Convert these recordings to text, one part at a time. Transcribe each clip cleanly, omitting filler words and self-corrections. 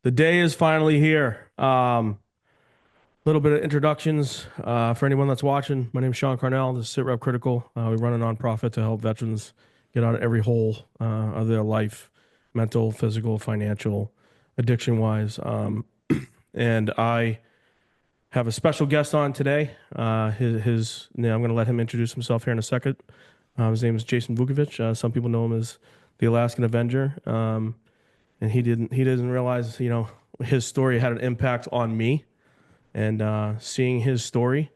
The day is finally here. Little bit of introductions for anyone that's watching. My name is Sean Carnell. This is Sit Rep Critical. We run a nonprofit to help veterans get out of every hole of their life, mental, physical, financial, addiction wise. And I have a special guest on today. I'm going to let him introduce himself here in a second. His name is Jason Vukovich. Some people know him as the Alaskan Avenger. And he didn't realize, his story had an impact on me and seeing his story.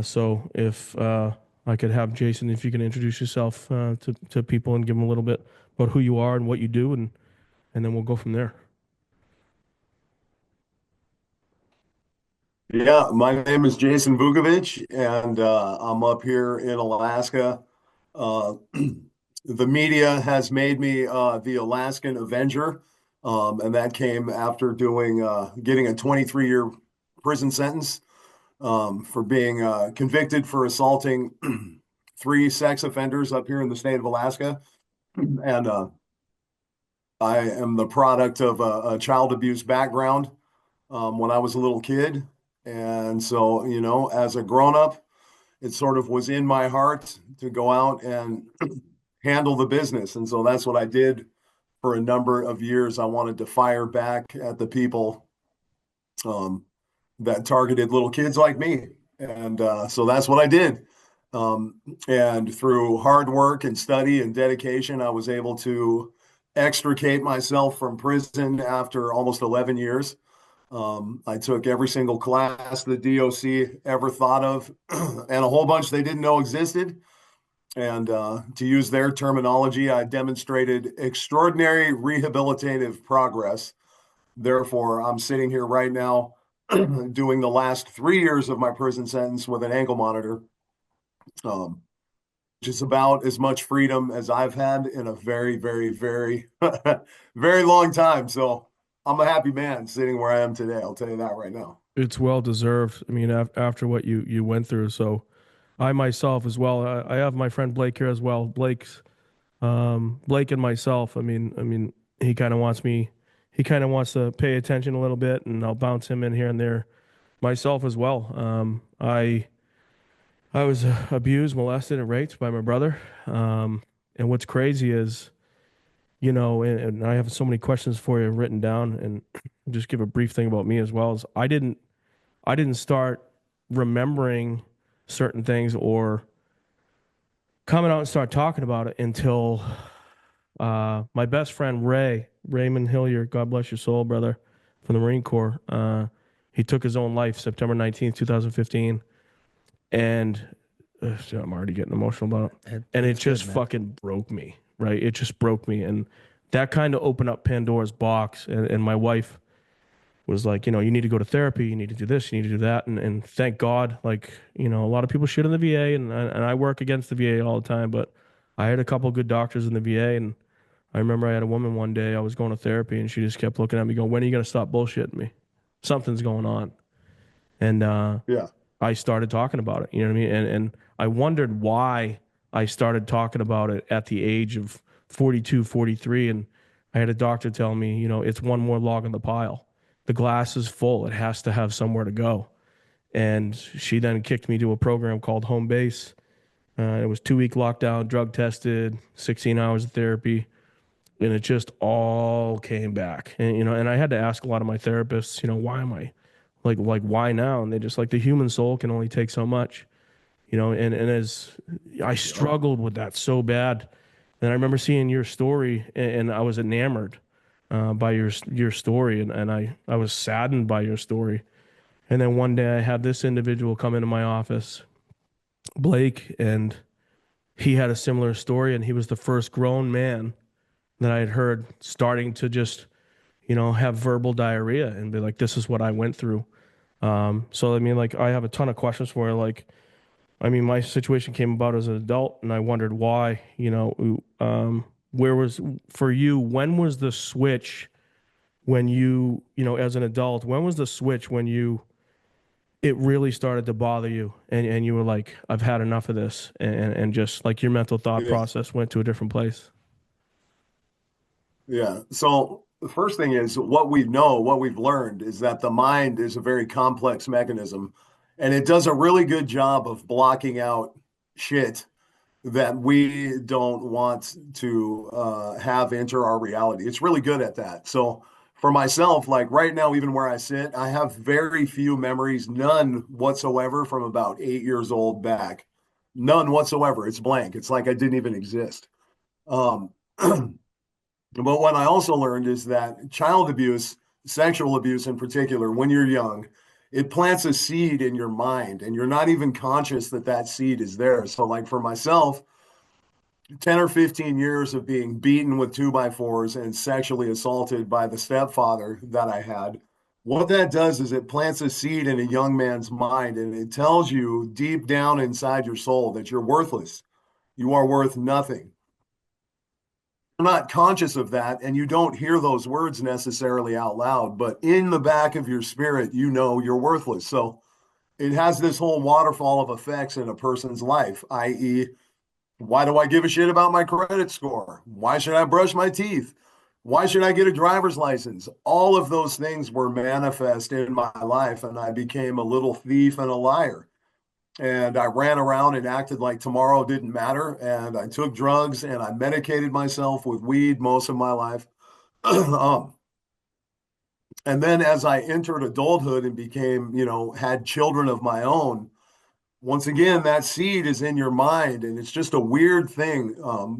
So if I could have Jason, if you can introduce yourself to people and give them a little bit about who you are and what you do, and then we'll go from there. Yeah, my name is Jason Vukovich, and I'm up here in Alaska. Uh, the media has made me the Alaskan Avenger, and that came after getting a 23-year prison sentence for being convicted for assaulting three sex offenders up here in the state of Alaska. And I am the product of a child abuse background when I was a little kid. And so, as a grown up, it sort of was in my heart to go out and handle the business. And so that's what I did for a number of years. I wanted to fire back at the people um, that targeted little kids like me. And so that's what I did. Um, and through hard work and study and dedication, I was able to extricate myself from prison after almost 11 years. I took every single class the DOC ever thought of, and a whole bunch they didn't know existed. And to use their terminology, I demonstrated extraordinary rehabilitative progress. Therefore, I'm sitting here right now doing the last 3 years of my prison sentence with an ankle monitor, um, which is about as much freedom as I've had in a very, very, very, very long time. So I'm a happy man sitting where I am today. I'll tell you that right now. It's well deserved. I mean, after what you went through. So I myself as well. I have my friend Blake here as well. Blake and myself. I mean, he kind of wants me. He kind of wants to pay attention a little bit, and I'll bounce him in here and there myself as well. I was abused, molested, and raped by my brother. And what's crazy is, and I have so many questions for you written down, and just give a brief thing about me as well. Is I didn't start remembering certain things or coming out and start talking about it until my best friend Raymond Hillier, God bless your soul, brother, from the Marine Corps. He took his own life September 19th, 2015, and I'm already getting emotional about it. And it It's good, just man. fucking broke me, right? It just broke me. And that kind of opened up Pandora's box. And my wife was like, you need to go to therapy. You need to do this. You need to do that. And thank God, like, a lot of people shit in the VA, and I work against the VA all the time, but I had a couple of good doctors in the VA. And I remember I had a woman one day, I was going to therapy, and she just kept looking at me going, when are you going to stop bullshitting me? Something's going on. And Yeah. I started talking about it. You know what I mean? And I wondered why I started talking about it at the age of 42, 43. And I had a doctor tell me, it's one more log in the pile. The glass is full. It has to have somewhere to go. And she then kicked me to a program called Home Base. It was 2 week lockdown, drug tested, 16 hours of therapy, and it just all came back. And I had to ask a lot of my therapists, why am I like why now? And they just like the human soul can only take so much, and as I Yep. struggled with that so bad. And I remember seeing your story, and I was enamored by your story, and I was saddened by your story. And then one day I had this individual come into my office, Blake, and he had a similar story, and he was the first grown man that I had heard starting to just, have verbal diarrhea and be like, this is what I went through. So I mean, like, I have a ton of questions for you. Like, I mean, my situation came about as an adult, and I wondered why. Where was for you? When was the switch? When as an adult, when was the switch when it really started to bother you, and you were like, I've had enough of this, and just like your mental thought Yeah. process went to a different place. Yeah. So The first thing is what we know, what we've learned is that the mind is a very complex mechanism and it does a really good job of blocking out shit that we don't want to have enter our reality. It's really good at that. So for myself, like right now, even where I sit, I have very few memories, none whatsoever from about 8 years old back. None whatsoever. It's blank. It's like I didn't even exist. Um, but what I also learned is that child abuse, sexual abuse in particular, when you're young, it plants a seed in your mind and you're not even conscious that that seed is there. So, like for myself, 10 or 15 years of being beaten with 2x4s and sexually assaulted by the stepfather that I had, what that does is it plants a seed in a young man's mind and it tells you deep down inside your soul that you're worthless. You are worth nothing. You're not conscious of that and you don't hear those words necessarily out loud, but in the back of your spirit, you know you're worthless. So it has this whole waterfall of effects in a person's life, i.e., why do I give a shit about my credit score? Why should I brush my teeth? Why should I get a driver's license? All of those things were manifest in my life, and I became a little thief and a liar. And I ran around and acted like tomorrow didn't matter. And I took drugs and I medicated myself with weed most of my life. um, and then as I entered adulthood and became, had children of my own, once again, that seed is in your mind, and it's just a weird thing.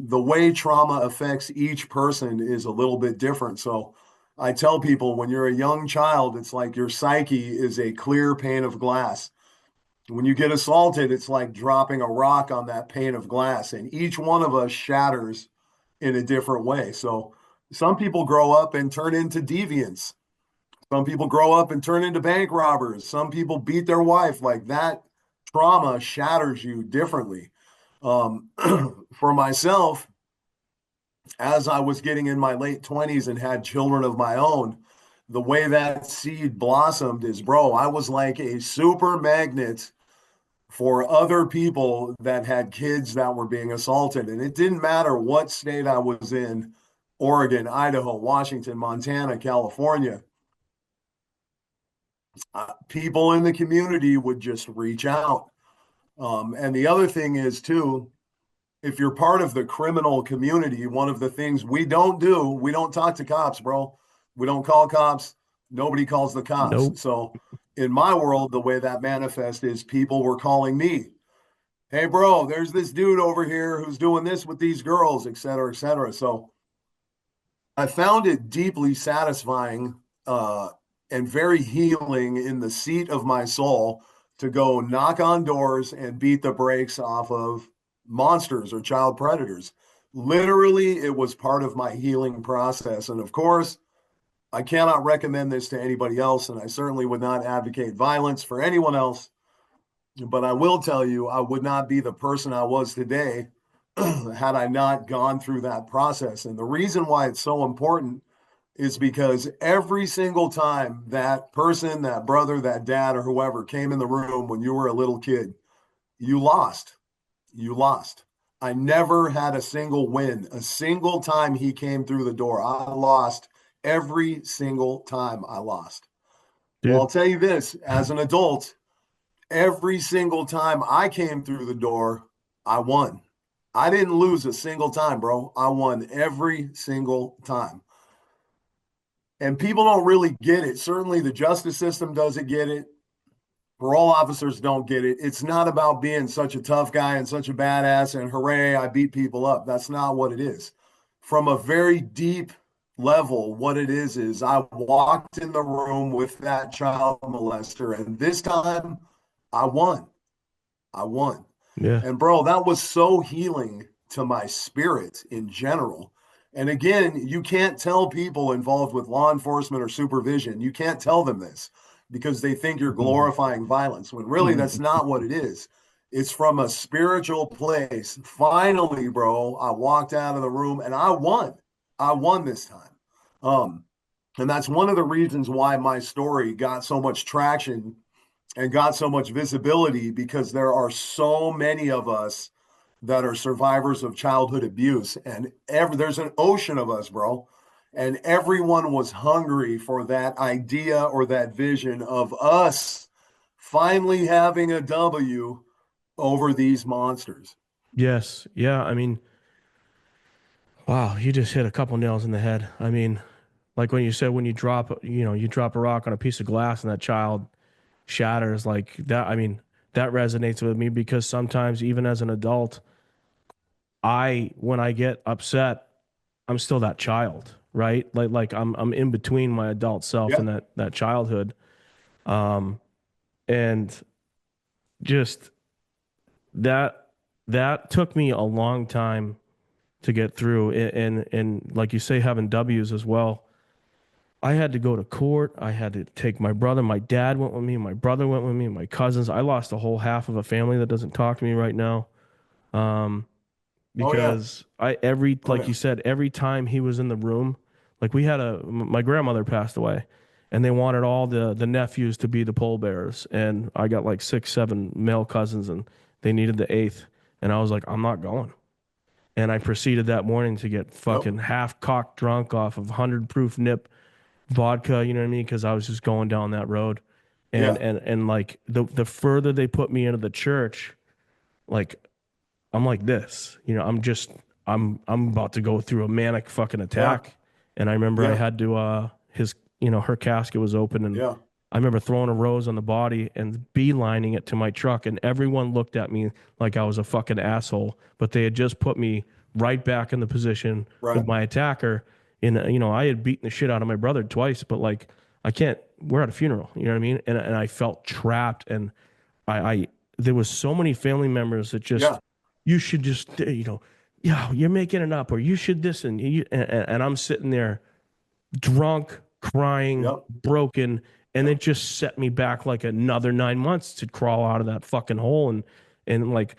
The way trauma affects each person is a little bit different. So I tell people when you're a young child, it's like your psyche is a clear pane of glass. When you get assaulted, it's like dropping a rock on that pane of glass, and each one of us shatters in a different way. So some people grow up and turn into deviants. Some people grow up and turn into bank robbers. Some people beat their wife. Like that trauma shatters you differently. Um, for myself, as I was getting in my late 20s and had children of my own, the way that seed blossomed is, bro, I was like a super magnet for other people that had kids that were being assaulted. And it didn't matter what state I was in, Oregon, Idaho, Washington, Montana, California, people in the community would just reach out. And the other thing is, too, if you're part of the criminal community, one of the things we don't do, we don't talk to cops, bro. We don't call cops. Nobody calls the cops. Nope. So in my world, the way that manifests is people were calling me. Hey, bro, there's this dude over here who's doing this with these girls, et cetera, et cetera. So I found it deeply satisfying and very healing in the seat of my soul to go knock on doors and beat the brakes off of monsters or child predators. Literally, it was part of my healing process. And of course, I cannot recommend this to anybody else, and I certainly would not advocate violence for anyone else. But I will tell you, I would not be the person I was today had I not gone through that process. And the reason why it's so important is because every single time that person, that brother, that dad, or whoever came in the room when you were a little kid, you lost. You lost. I never had a single win. A single time he came through the door, I lost every single time I lost. Well, I'll Dude, tell you this, as an adult, every single time I came through the door, I won. I didn't lose a single time, bro. I won every single time. And people don't really get it. Certainly the justice system doesn't get it. Parole officers don't get it. It's not about being such a tough guy and such a badass and hooray, I beat people up. That's not what it is. From a very deep level, what it is I walked in the room with that child molester, and this time I won. I won. yeah, And bro, that was so healing to my spirit in general. And again, you can't tell people involved with law enforcement or supervision, you can't tell them this because they think you're glorifying violence when really that's not what it is. It's from a spiritual place. Finally, bro, I walked out of the room and I won. I won this time. Um, and that's one of the reasons why my story got so much traction and got so much visibility because there are so many of us that are survivors of childhood abuse and there's an ocean of us, bro. And everyone was hungry for that idea or that vision of us finally having a W over these monsters. Yes. Yeah. I mean, wow, you just hit a couple nails in the head. I mean, like when you said when you drop a rock on a piece of glass and that child shatters like that. I mean, that resonates with me because sometimes even as an adult, when I get upset, I'm still that child, right? I'm in between my adult self Yeah, and that childhood. Um, and just that that took me a long time to get through. And like you say, having W's as well. I had to go to court. I had to take my brother. My dad went with me. My brother went with me. My cousins. I lost a whole half of a family that doesn't talk to me right now. Um, oh yeah, because I every oh like yeah, you said, every time he was in the room, like we had my grandmother passed away, and they wanted all the nephews to be the pallbearers, and I got like six, seven male cousins, and they needed the eighth, and I was like, I'm not going. And I proceeded that morning to get yep, fucking half cocked drunk off of 100 proof nip vodka, you know what I mean? Because I was just going down that road, and yeah, and like the further they put me into the church, like I'm like this, you know, I'm about to go through a manic fucking yeah, attack, and I remember I yeah, had to her casket was open, and yeah, I remember throwing a rose on the body and beelining it to my truck, and everyone looked at me like I was a fucking asshole, but they had just put me right back in the position with right, my attacker. And I had beaten the shit out of my brother twice, but like I can't. We're at a funeral, you know what I mean? And I felt trapped, and I there was so many family members that yeah, just you should just yeah, you're making it up, or you should this, and I'm sitting there drunk, crying, yep, broken, and it yep, just set me back like another 9 months to crawl out of that fucking hole. And like,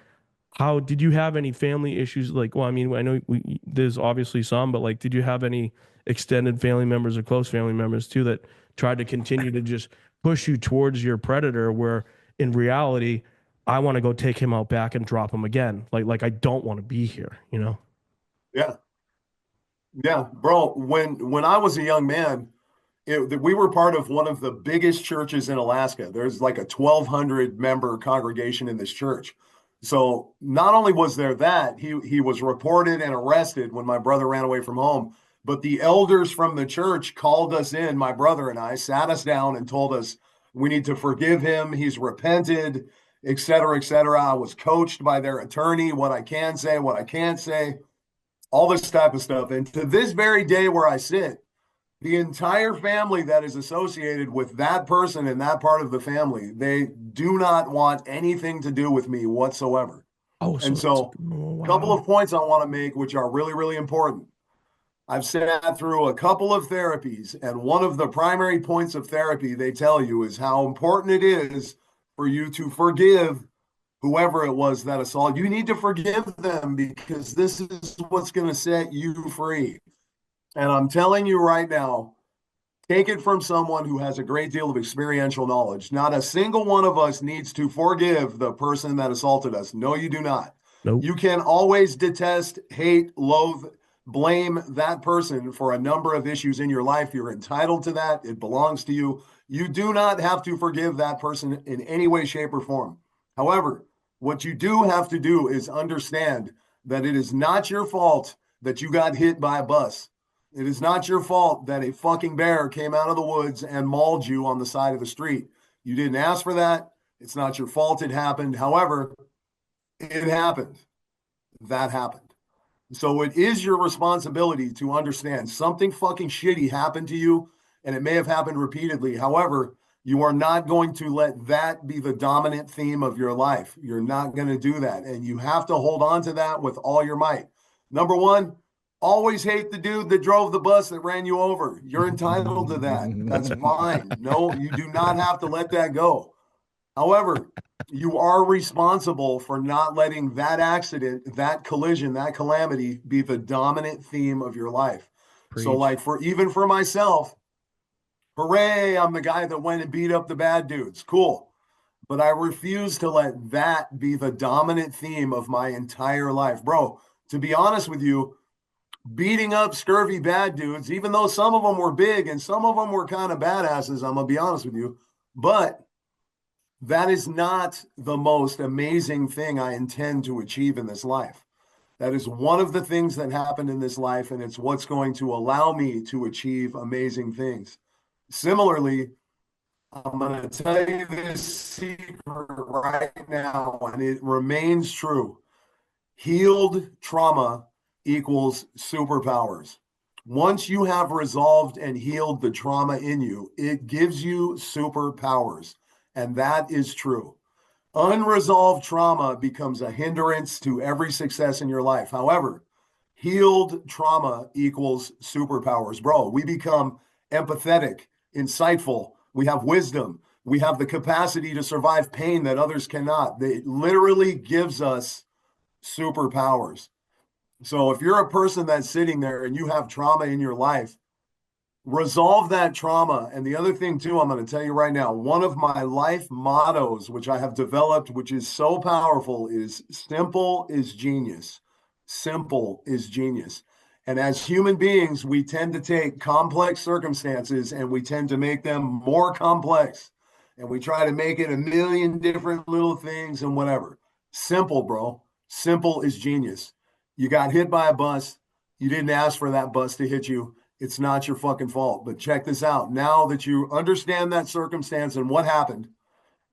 how did you have any family issues? Like, well, I mean, I know there's obviously some, but like, did you have any extended family members or close family members too that tried to continue to just push you towards your predator? Where in reality, I want to go take him out back and drop him again. Like I don't want to be here, you know? yeah, yeah, bro. When I was a young man, we were part of one of the biggest churches in Alaska. There's like a 1,200 member congregation in this church. So not only was there that, he was reported and arrested when my brother ran away from home, but the elders from the church called us in, my brother and I, sat us down and told us we need to forgive him. He's repented, et cetera, et cetera. I was coached by their attorney, what I can say, what I can't say, all this type of stuff. And to this very day where I sit, the entire family that is associated with that person and that part of the family, they do not want anything to do with me whatsoever. Oh, And so that's so, oh, a couple wow. of points I want to make, which are really, really important. I've sat through a couple of therapies, and one of the primary points of therapy they tell you is how important it is for you to forgive whoever it was that assaulted. You need to forgive them because this is what's going to set you free. And I'm telling you right now, take it from someone who has a great deal of experiential knowledge. Not a single one of us needs to forgive the person that assaulted us. No, you do not. Nope. You can always detest, hate, loathe, blame that person for a number of issues in your life. You're entitled to that. It belongs to you. You do not have to forgive that person in any way, shape, or form. However, what you do have to do is understand that it is not your fault that you got hit by a bus. It is not your fault that a fucking bear came out of the woods and mauled you on the side of the street. You didn't ask for that. It's not your fault it happened. However, it happened. That happened. So it is your responsibility to understand something fucking shitty happened to you, and it may have happened repeatedly. However, you are not going to let that be the dominant theme of your life. You're not going to do that. And you have to hold on to that with all your might. Number one, always hate the dude that drove the bus that ran you over. You're entitled to that. That's fine. No, you do not have to let that go. However, you are responsible for not letting that accident, that collision, that calamity be the dominant theme of your life. So, Preach. like, for even for myself, hooray, I'm the guy that went and beat up the bad dudes. Cool. But I refuse to let that be the dominant theme of my entire life. Bro, to be honest with you, beating up scurvy bad dudes, even though some of them were big and some of them were kind of badasses, I'm gonna be honest with you. But that is not the most amazing thing I intend to achieve in this life. That is one of the things that happened in this life, and it's what's going to allow me to achieve amazing things. Similarly, I'm going to tell you this secret right now, and it remains true. Healed trauma equals superpowers. Once you have resolved and healed the trauma in you, it gives you superpowers. And that is true. Unresolved trauma becomes a hindrance to every success in your life. However, healed trauma equals superpowers. Bro, we become empathetic, insightful. We have wisdom. We have the capacity to survive pain that others cannot. It literally gives us superpowers. So if you're a person that's sitting there and you have trauma in your life, resolve that trauma. And the other thing, too, I'm going to tell you right now, one of my life mottos, which I have developed, which is so powerful, is simple is genius. Simple is genius. And as human beings, we tend to take complex circumstances and we tend to make them more complex. And we try to make it a million different little things and whatever. Simple, bro. Simple is genius. You got hit by a bus. You didn't ask for that bus to hit you. It's not your fucking fault. But check this out. Now that you understand that circumstance and what happened,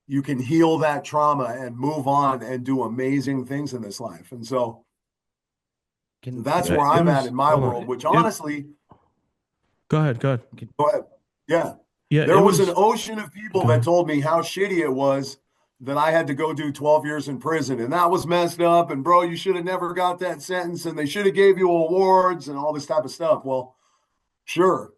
you can heal that trauma and move on and do amazing things in this life. And so that's Yeah, where it I'm at was. in my Hold world, on. which It. honestly, Go ahead. Go ahead. go ahead. Yeah, Yeah, there it was an was. ocean of people Go that ahead. told me how shitty it was that I had to go do 12 years in prison and that was messed up. And bro, you should have never got that sentence and they should have gave you awards and all this type of stuff. Well, sure.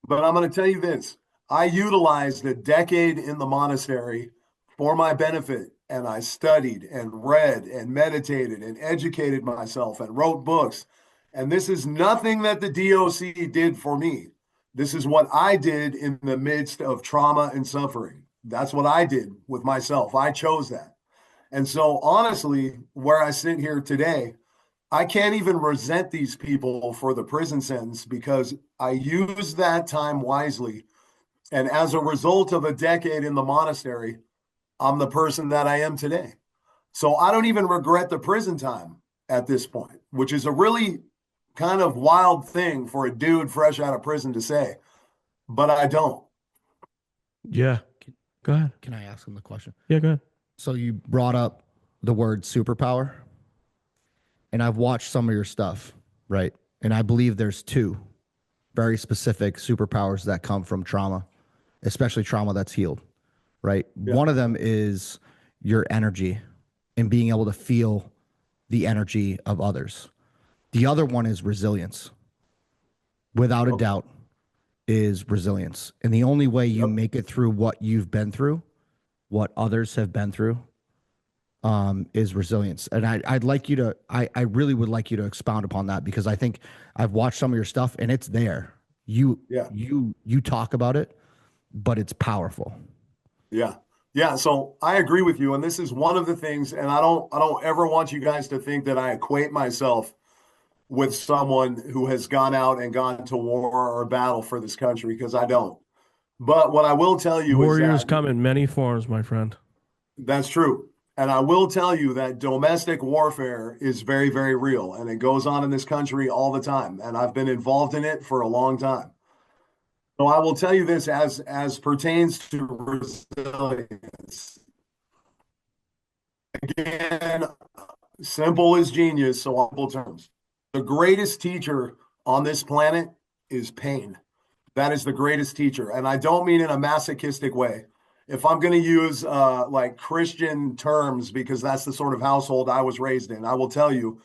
But I'm going to tell you this. I utilized a decade in the monastery for my benefit, and I studied and read and meditated and educated myself and wrote books. And this is nothing that the DOC did for me. This is what I did in the midst of trauma and suffering. That's what I did with myself. I chose that. And so, honestly, where I sit here today, I can't even resent these people for the prison sentence because I used that time wisely. And as a result of a decade in the monastery, I'm the person that I am today. So I don't even regret the prison time at this point, which is a really kind of wild thing for a dude fresh out of prison to say, but I don't. Yeah. Go ahead. Can I ask him the question? Yeah. Go ahead. So you brought up the word superpower, and I've watched some of your stuff, right? And I believe there's two very specific superpowers that come from trauma, especially trauma that's healed, right? Yeah. One of them is your energy and being able to feel the energy of others. The other one is resilience. Without a Okay. doubt, is resilience. And the only way you Yep. make it through what you've been through, what others have been through, is resilience. And I'd like you to, I really would like you to expound upon that because I think I've watched some of your stuff and it's there. Yeah. You talk about it, but it's powerful. Yeah. Yeah. So I agree with you. And this is one of the things, and I don't ever want you guys to think that I equate myself with someone who has gone out and gone to war or battle for this country because I don't. But what I will tell you is Warriors that come in many forms, my friend. that's true. And I will tell you that domestic warfare is very, very real and it goes on in this country all the time. And I've been involved in it for a long time. So I will tell you this as pertains to resilience. Again, simple is genius, so simple terms. The greatest teacher on this planet is pain. That is the greatest teacher. And I don't mean in a masochistic way. If I'm going to use like Christian terms, because that's the sort of household I was raised in, I will tell you,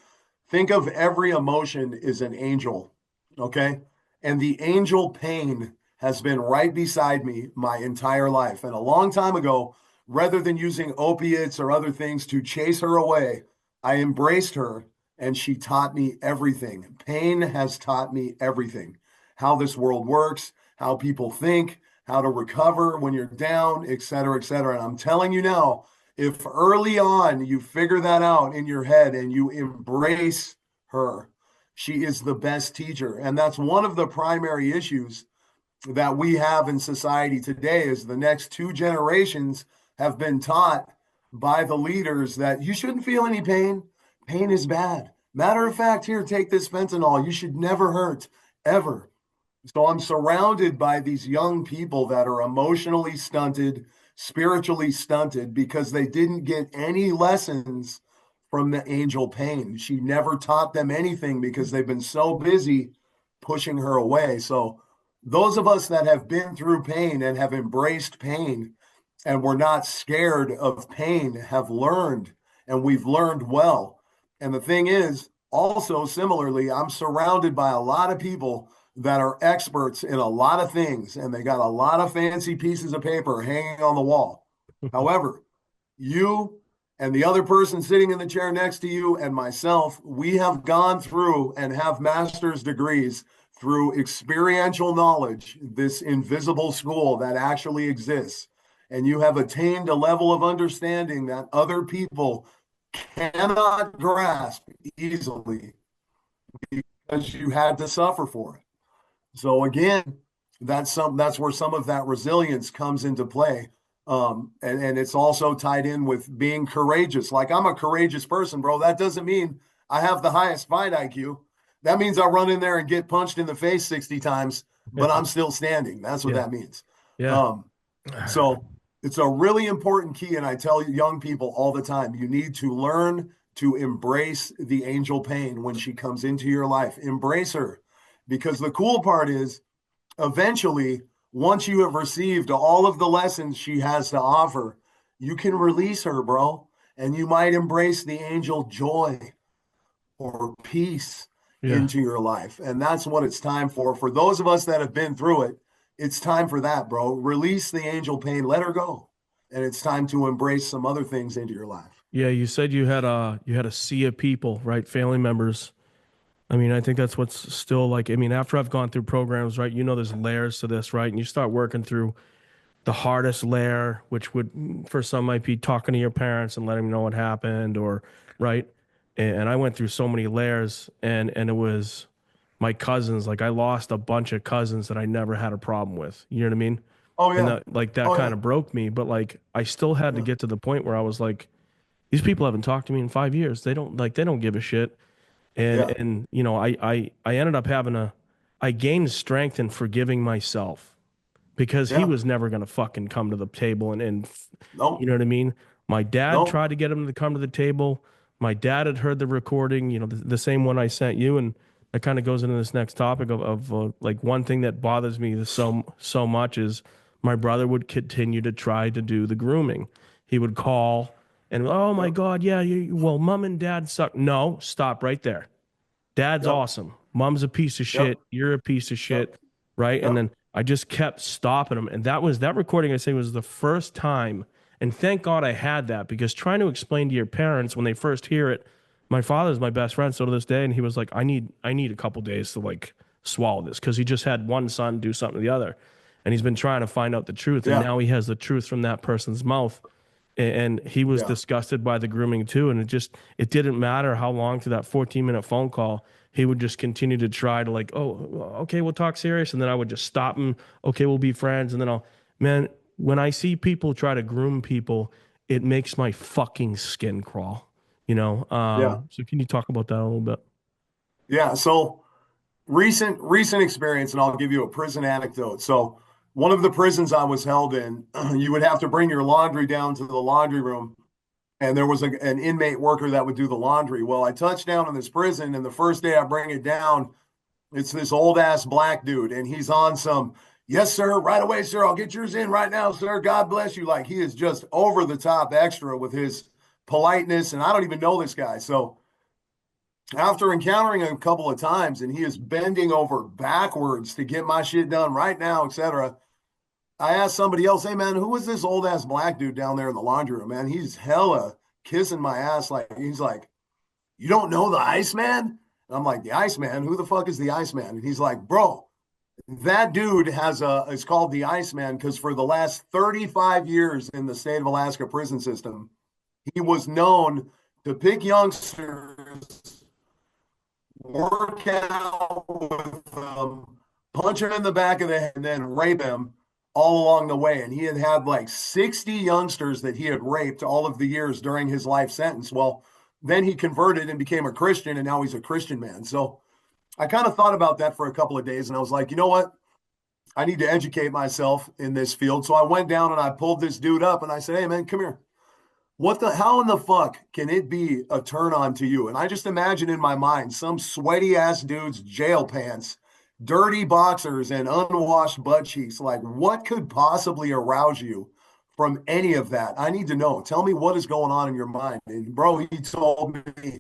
think of every emotion as an angel, okay? And the angel pain has been right beside me my entire life. And a long time ago, rather than using opiates or other things to chase her away, I embraced her and she taught me everything. Pain has taught me everything. How this world works, how people think, how to recover when you're down, et cetera, et cetera. And I'm telling you now, if early on you figure that out in your head and you embrace her, She is the best teacher. And that's one of the primary issues that we have in society today is the next two generations have been taught by the leaders that you shouldn't feel any pain. Pain is bad. Matter of fact, here, take this fentanyl. You should never hurt, ever. So I'm surrounded by these young people that are emotionally stunted, spiritually stunted, because they didn't get any lessons from the angel pain. She never taught them anything because they've been so busy pushing her away. So those of us that have been through pain and have embraced pain and we're not scared of pain have learned, and we've learned well. And the thing is, also similarly, I'm surrounded by a lot of people that are experts in a lot of things, and they got a lot of fancy pieces of paper hanging on the wall. However, you and the other person sitting in the chair next to you and myself, we have gone through and have master's degrees through experiential knowledge, this invisible school that actually exists. And you have attained a level of understanding that other people cannot grasp easily because you had to suffer for it. So again, that's where some of that resilience comes into play. And it's also tied in with being courageous. Like, I'm a courageous person, bro. That doesn't mean I have the highest fight IQ. That means I run in there and get punched in the face 60 times, but I'm still standing. That's what Yeah. that means. Yeah. So it's a really important key. And I tell young people all the time, you need to learn to embrace the angel pain when she comes into your life. Embrace her. Because the cool part is, eventually, once you have received all of the lessons she has to offer, you can release her, bro. And you might embrace the angel joy or peace Yeah. into your life. And that's what it's time for. For those of us that have been through it, it's time for that, bro. Release the angel pain, let her go. And it's time to embrace some other things into your life. Yeah. You said you had a sea of people, right? Family members. I mean, I think that's what's still like. I mean, after I've gone through programs, right? You know, there's layers to this, right? And you start working through the hardest layer, which would for some might be talking to your parents and letting them know what happened, or right. And I went through so many layers, and it was my cousins. Like, I lost a bunch of cousins that I never had a problem with. You know what I mean? Oh, And yeah. that Oh, kind yeah. of broke me. But like, I still had to Yeah. get to the point where I was like, these people haven't talked to me in 5 years. They don't give a shit. Yeah. And you know, I ended up I gained strength in forgiving myself because he Yeah. was never gonna fucking come to the table, and you No, know what I mean. My dad no. tried to get him to come to the table. My dad had heard the recording, you know, the same one I sent you, and that kind of goes into this next topic of like, one thing that bothers me so much is my brother would continue to try to do the grooming. He would call and, oh my Yep. God, yeah, well, mom and dad suck. No, stop right there. Dad's Yep. awesome. Mom's a piece of Yep. shit. You're a piece of Yep. shit. Right. And Yep. then I just kept stopping him. And that recording, I say, was the first time. And thank God I had that, because trying to explain to your parents when they first hear it, my father's my best friend still to this day. And he was like, I need a couple days to like swallow this, because he just had one son do something to the other. And he's been trying to find out the truth. And Yeah. now he has the truth from that person's mouth. And he was Yeah. disgusted by the grooming too. And it didn't matter how long through that 14-minute phone call, he would just continue to try to like, oh, okay, we'll talk serious. And then I would just stop him. Okay, we'll be friends. And then man, when I see people try to groom people, it makes my fucking skin crawl, you know? Yeah. So can you talk about that a little bit? Yeah. So recent experience, and I'll give you a prison anecdote. So one of the prisons I was held in, you would have to bring your laundry down to the laundry room, and there was an inmate worker that would do the laundry. Well, I touched down in this prison, and the first day I bring it down, it's this old ass black dude, and he's on some, yes, sir, right away, sir. I'll get yours in right now, sir. God bless you. Like, he is just over the top extra with his politeness, and I don't even know this guy. So after encountering him a couple of times, and he is bending over backwards to get my shit done right now, etc., I asked somebody else, hey man, who is this old ass black dude down there in the laundry room, man? He's hella kissing my ass. Like, he's like, you don't know the Iceman? And I'm like, the Iceman? Who the fuck is the Iceman? And he's like, bro, that dude is called the Iceman because for the last 35 years in the state of Alaska prison system, he was known to pick youngsters work out with them, punch him in the back of the head, and then rape him all along the way. And he had had like 60 youngsters that he had raped all of the years during his life sentence. Well, then he converted and became a Christian, and now he's a Christian man. So I kind of thought about that for a couple of days, and I was like, you know what? I need to educate myself in this field. So I went down and I pulled this dude up and I said, hey, man, come here. How in the fuck can it be a turn on to you? And I just imagine in my mind some sweaty ass dude's jail pants, dirty boxers, and unwashed butt cheeks. Like, what could possibly arouse you from any of that? I need to know. Tell me what is going on in your mind. And bro, he told me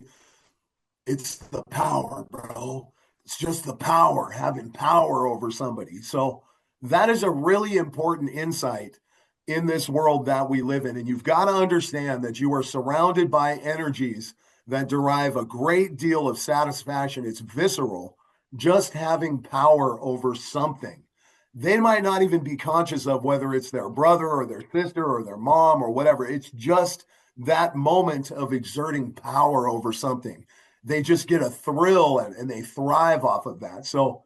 it's the power, bro. It's just the power, having power over somebody. So that is a really important insight in this world that we live in. And you've got to understand that you are surrounded by energies that derive a great deal of satisfaction. It's visceral, just having power over something. They might not even be conscious of whether it's their brother or their sister or their mom or whatever. It's just that moment of exerting power over something. They just get a thrill and they thrive off of that. So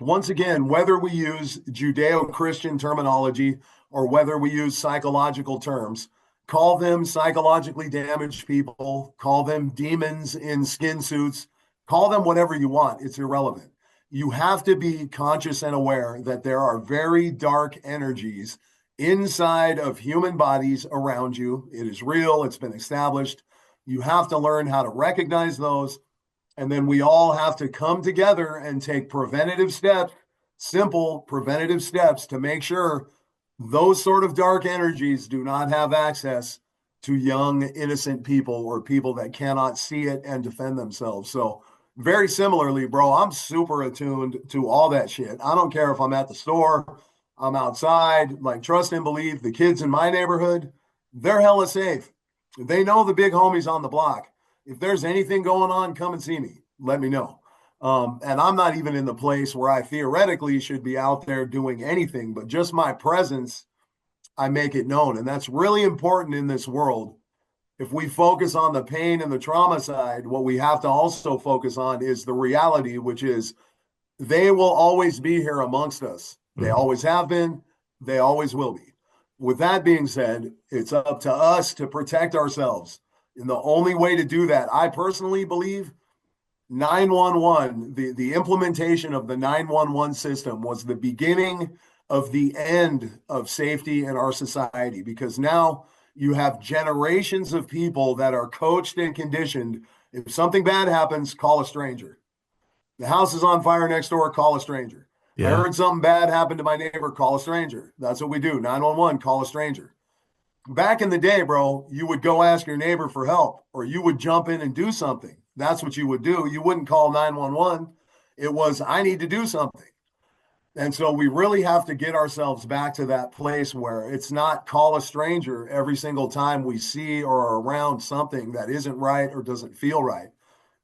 once again, whether we use Judeo-Christian terminology or whether we use psychological terms, call them psychologically damaged people, call them demons in skin suits, call them whatever you want. It's irrelevant. You have to be conscious and aware that there are very dark energies inside of human bodies around you. It is real. It's been established. You have to learn how to recognize those. And then we all have to come together and take preventative steps, simple preventative steps to make sure those sort of dark energies do not have access to young, innocent people or people that cannot see it and defend themselves. So, very similarly, bro, I'm super attuned to all that shit. I don't care if I'm at the store, I'm outside, like trust and believe the kids in my neighborhood, they're hella safe. They know the big homies on the block. If there's anything going on, come and see me. Let me know. And I'm not even in the place where I theoretically should be out there doing anything, but just my presence, I make it known. And that's really important in this world. If we focus on the pain and the trauma side, what we have to also focus on is the reality, which is they will always be here amongst us. They always have been. They always will be. With that being said, it's up to us to protect ourselves. And the only way to do that, I personally believe, 911, the implementation of the 911 system was the beginning of the end of safety in our society, because now you have generations of people that are coached and conditioned. If something bad happens, call a stranger. The house is on fire next door, call a stranger. I heard something bad happen to my neighbor, call a stranger. That's what we do. 911, call a stranger. Back in the day, bro, you would go ask your neighbor for help, or you would jump in and do something. That's what you would do. You wouldn't call 911. It was, I need to do something. And so we really have to get ourselves back to that place where it's not call a stranger every single time we see or are around something that isn't right or doesn't feel right.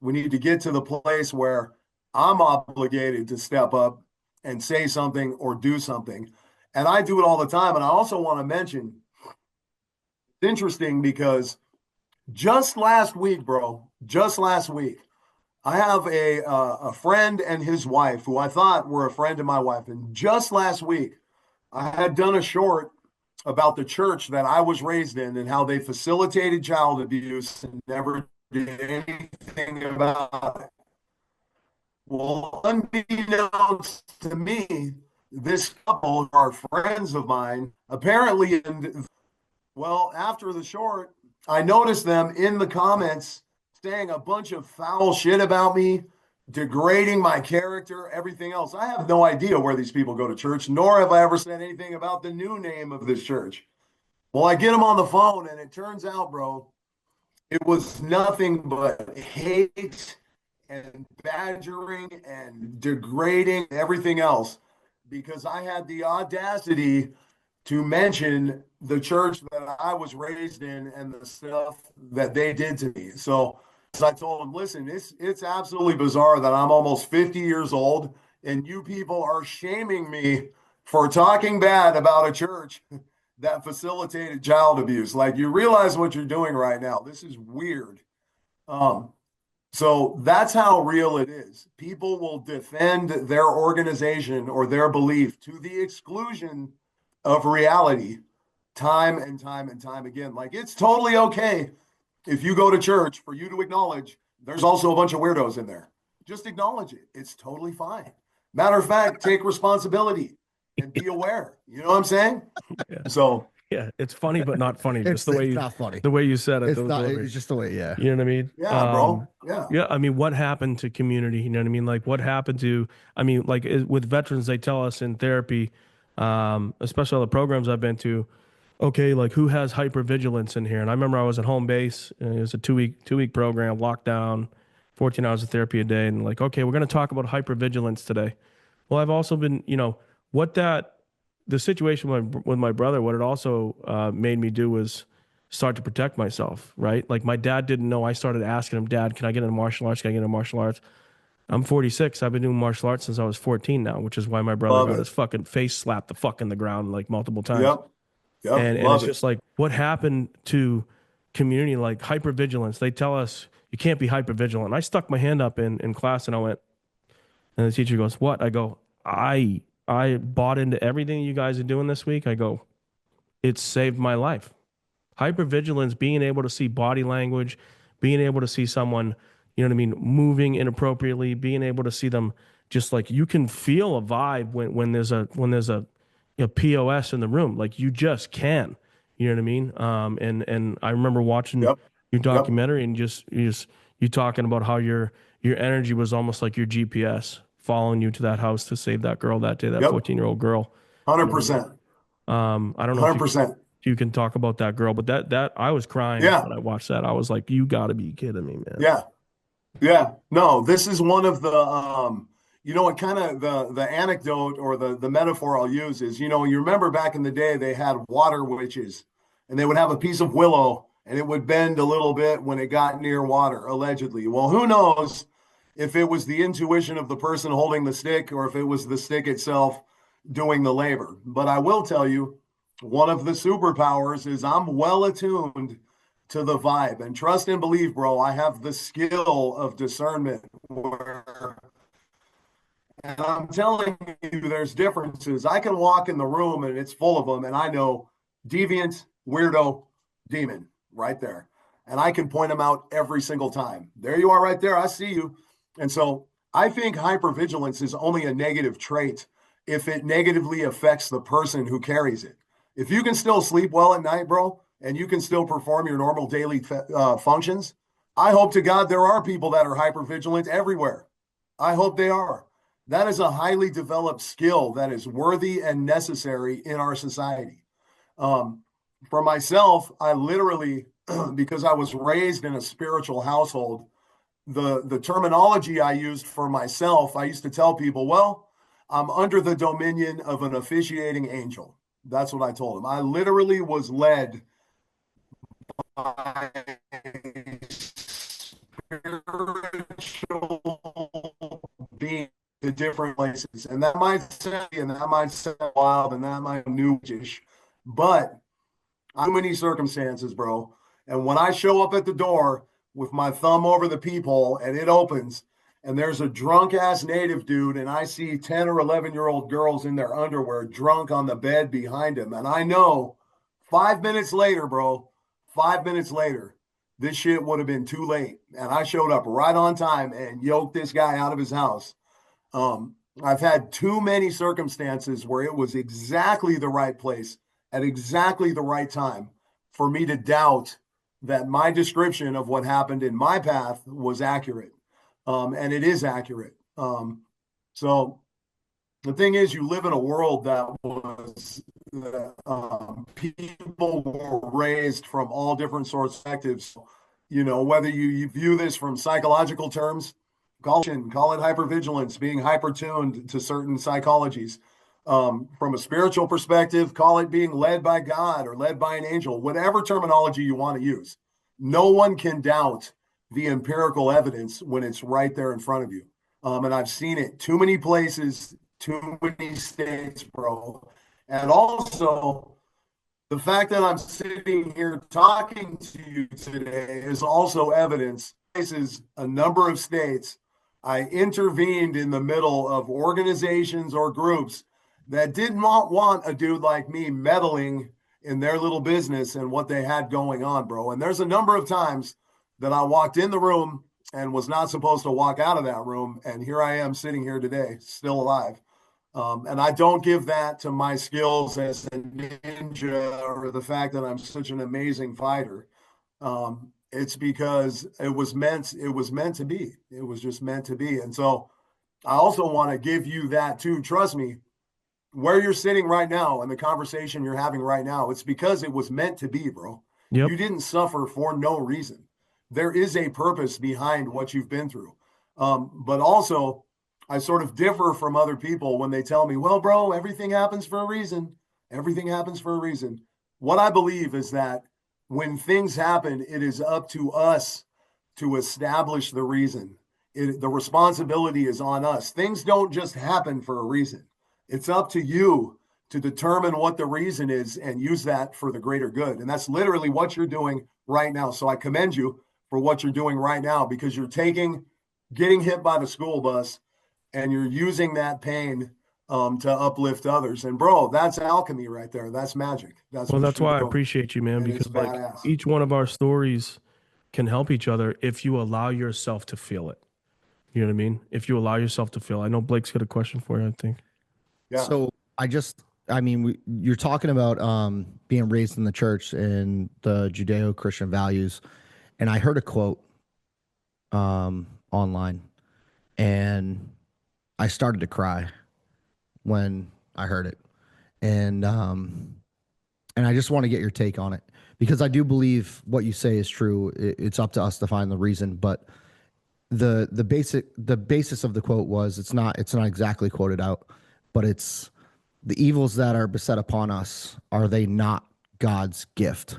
We need to get to the place where I'm obligated to step up and say something or do something. And I do it all the time. And I also want to mention, it's interesting because just last week, bro, just last week, I have a friend and his wife who I thought were a friend of my wife. And just last week, I had done a short about the church that I was raised in and how they facilitated child abuse and never did anything about it. Well, unbeknownst to me, this couple are friends of mine. Apparently, and well, after the short, I noticed them in the comments saying a bunch of foul shit about me, degrading my character, everything else. I have no idea where these people go to church, nor have I ever said anything about the new name of this church. Well, I get them on the phone, and it turns out, bro, it was nothing but hate and badgering and degrading everything else, because I had the audacity to mention the church that I was raised in and the stuff that they did to me. So as I told them, listen, it's absolutely bizarre that I'm almost 50 years old and you people are shaming me for talking bad about a church that facilitated child abuse. Like, you realize what you're doing right now. This is weird. So that's how real it is. People will defend their organization or their belief to the exclusion of reality time and time and time again. Like, it's totally okay if you go to church for you to acknowledge there's also a bunch of weirdos in there. Just acknowledge it. It's totally fine. Matter of fact, take responsibility and be aware. You know what I'm saying? Yeah. So, Yeah, it's funny but not funny. Just It's not funny. the way you said it. It's not. It's just the way. Yeah. You know what I mean? yeah, bro. Yeah. Yeah. I mean, what happened to community? You know what I mean? Like, what happened to? I mean, like with veterans, they tell us in therapy, especially all the programs I've been to. Okay, like who has hypervigilance in here? And I remember I was at home base. And it was a two week program, lockdown, 14 hours of therapy a day, and like, okay, we're going to talk about hypervigilance today. Well, I've also been, what that the situation with my brother, what it also made me do was start to protect myself, right? Like my dad didn't know. I started asking him, Dad, can I get into martial arts? Can I get into martial arts? I'm 46. I've been doing martial arts since I was 14 now, which is why my brother Love got it. his fucking face slapped the fuck in the ground like multiple times. Yep. Yep. And it's Love it. just like what happened to community, like hypervigilance. They tell us you can't be hypervigilant. And I stuck my hand up in class and I went, and the teacher goes, "What?" I go, I bought into everything you guys are doing this week. I go, it saved my life. Hypervigilance, being able to see body language, being able to see someone, you know what I mean, moving inappropriately, being able to see them just like you can feel a vibe when there's a POS in the room. Like you just can. You know what I mean? And I remember watching Yep. your Yep. documentary and you talking about how your energy was almost like your GPS following you to that house to save that girl that day, that Yep. 14-year-old girl. You know what I mean? 100%. I don't know if 100%. you can talk about that girl, but that I was crying Yeah. when I watched that. I was like, you got to be kidding me, man. Yeah. Yeah. No, this is one of the what kind of the anecdote or the metaphor I'll use is, you remember back in the day they had water witches and they would have a piece of willow and it would bend a little bit when it got near water, allegedly. Well, who knows if it was the intuition of the person holding the stick or if it was the stick itself doing the labor. But I will tell you, one of the superpowers is I'm well attuned to the vibe. And trust and believe, bro, I have the skill of discernment where, and I'm telling you, there's differences. I can walk in the room and it's full of them, and I know deviant, weirdo, demon right there. And I can point them out every single time. There you are right there. I see you. And so I think hypervigilance is only a negative trait if it negatively affects the person who carries it. If you can still sleep well at night, bro, and you can still perform your normal daily functions, I hope to God there are people that are hypervigilant everywhere. I hope they are. That is a highly developed skill that is worthy and necessary in our society. For myself, I literally, because I was raised in a spiritual household, the terminology I used for myself, I used to tell people, well, I'm under the dominion of an officiating angel. That's what I told them. I literally was led by spiritual beings to different places. And that might sound wild and that might new-ish, but too many circumstances, bro. And when I show up at the door with my thumb over the peephole and it opens and there's a drunk ass native dude and I see 10 or 11-year-old girls in their underwear drunk on the bed behind him. And I know 5 minutes later, bro, 5 minutes later, this shit would have been too late. And I showed up right on time and yoked this guy out of his house. I've had too many circumstances where it was exactly the right place at exactly the right time for me to doubt that my description of what happened in my path was accurate. And it is accurate. So the thing is, you live in a world that was people were raised from all different sorts of perspectives. Whether you view this from psychological terms, call it hypervigilance, being hyper-tuned to certain psychologies. From a spiritual perspective, call it being led by God or led by an angel, whatever terminology you want to use. No one can doubt the empirical evidence when it's right there in front of you. And I've seen it too many places, too many states, bro. And also, the fact that I'm sitting here talking to you today is also evidence places, a number of states, I intervened in the middle of organizations or groups that did not want a dude like me meddling in their little business and what they had going on, bro. And there's a number of times that I walked in the room and was not supposed to walk out of that room. And here I am sitting here today, still alive. And I don't give that to my skills as a ninja or the fact that I'm such an amazing fighter. It's because it was meant to be. It was just meant to be. And so I also want to give you that too. Trust me, where you're sitting right now and the conversation you're having right now, it's because it was meant to be, bro. Yep. You didn't suffer for no reason. There is a purpose behind what you've been through. But also, I sort of differ from other people when they tell me, well, bro, everything happens for a reason. Everything happens for a reason. What I believe is that when things happen, it is up to us to establish the reason. The responsibility is on us. Things don't just happen for a reason. It's up to you to determine what the reason is and use that for the greater good. And that's literally what you're doing right now. So I commend you for what you're doing right now, because you're getting hit by the school bus and you're using that pain to uplift others. And bro, that's alchemy right there. That's magic. That's Well, what that's you're why I doing. appreciate you, man, And it's because like badass. each one of our stories can help each other if you allow yourself to feel it. You know what I mean? If you allow yourself to feel. I know Blake's got a question for you, I think. Yeah. So I mean, you're talking about being raised in the church and the Judeo-Christian values, and I heard a quote online, and I started to cry when I heard it, and I just want to get your take on it because I do believe what you say is true. It's up to us to find the reason, but the basis of the quote was it's not exactly quoted out, but it's the evils that are beset upon us, are they not God's gift?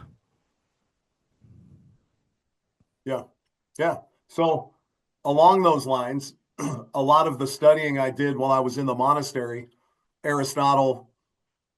Yeah. Yeah. So along those lines, a lot of the studying I did while I was in the monastery, Aristotle,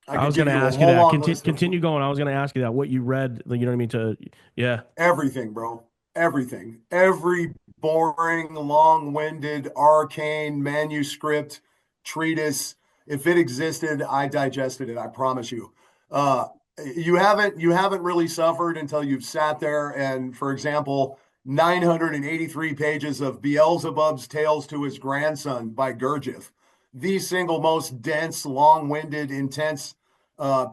I I could was going give to you a ask you whole that. long list of Continue going. I was going to ask you that. What you read, like, you know what I mean? Yeah. everything, bro. Everything. Every boring, long-winded, arcane manuscript, treatise. If it existed, I digested it. I promise you. Uh, you haven't really suffered until you've sat there and, for example, 983 pages of Beelzebub's Tales to His Grandson by Gurdjieff, the single most dense, long-winded, intense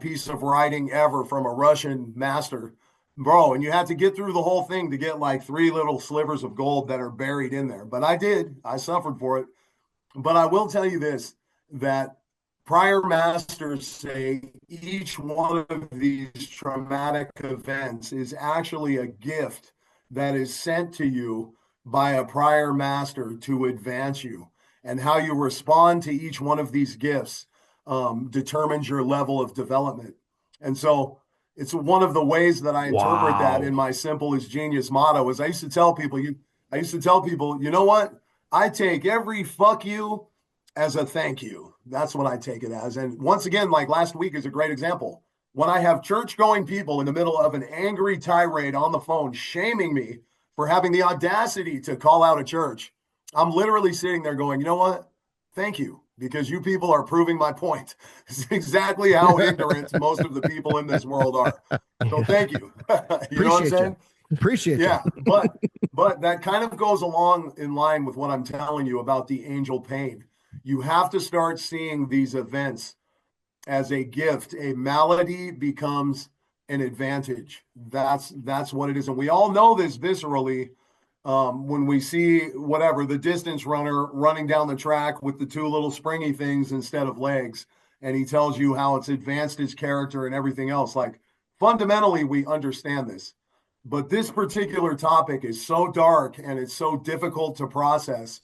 piece of writing ever from a Russian master, bro. And you have to get through the whole thing to get like three little slivers of gold that are buried in there. But I did. I suffered for it. But I will tell you this, that prior masters say each one of these traumatic events is actually a gift that is sent to you by a prior master to advance you. And how you respond to each one of these gifts determines your level of development. And so it's one of the ways that I interpret that in Wow. my simple is genius motto is I used to tell people, you know what? I take every fuck you as a thank you. That's what I take it as. And once again, like last week is a great example. When I have church going people in the middle of an angry tirade on the phone shaming me for having the audacity to call out a church, I'm literally sitting there going, you know what? Thank you, because you people are proving my point. It's exactly how ignorant most of the people in this world are. So Yeah. thank you. You know what I'm Appreciate you. saying? Appreciate you. Yeah, but that kind of goes along in line with what I'm telling you about the angel pain. You have to start seeing these events as a gift. A malady becomes an advantage. That's what it is, and we all know this viscerally when we see whatever the distance runner running down the track with the two little springy things instead of legs, and he tells you how it's advanced his character and everything else. Like fundamentally, we understand this, but this particular topic is so dark and it's so difficult to process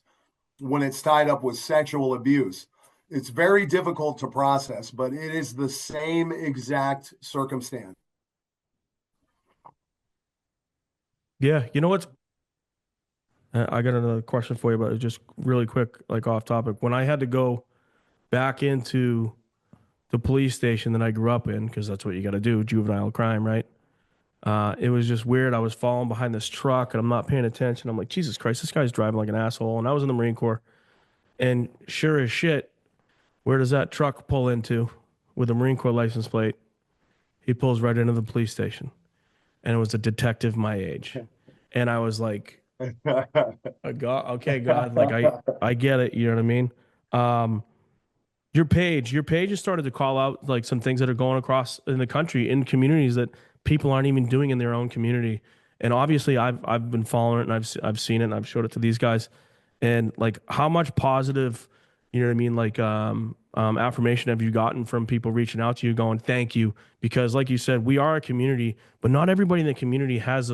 when it's tied up with sexual abuse. It's very difficult to process, but it is the same exact circumstance. Yeah. You know what's, I got another question for you, but just really quick, like off topic. When I had to go back into the police station that I grew up in, because that's what you got to do, juvenile crime, right? It was just weird. I was following behind this truck and I'm not paying attention. I'm like, Jesus Christ, this guy's driving like an asshole. And I was in the Marine Corps. And sure as shit, where does that truck pull into with a Marine Corps license plate? He pulls right into the police station. And it was a detective my age. And I was like, God, okay, God, like I get it. You know what I mean? Um, your page has started to call out like some things that are going across in the country in communities that people aren't even doing in their own community. And obviously, I've been following it and I've seen it and I've showed it to these guys. And like, how much positive, you know what I mean, like affirmation have you gotten from people reaching out to you, going thank you? Because like you said, we are a community, but not everybody in the community has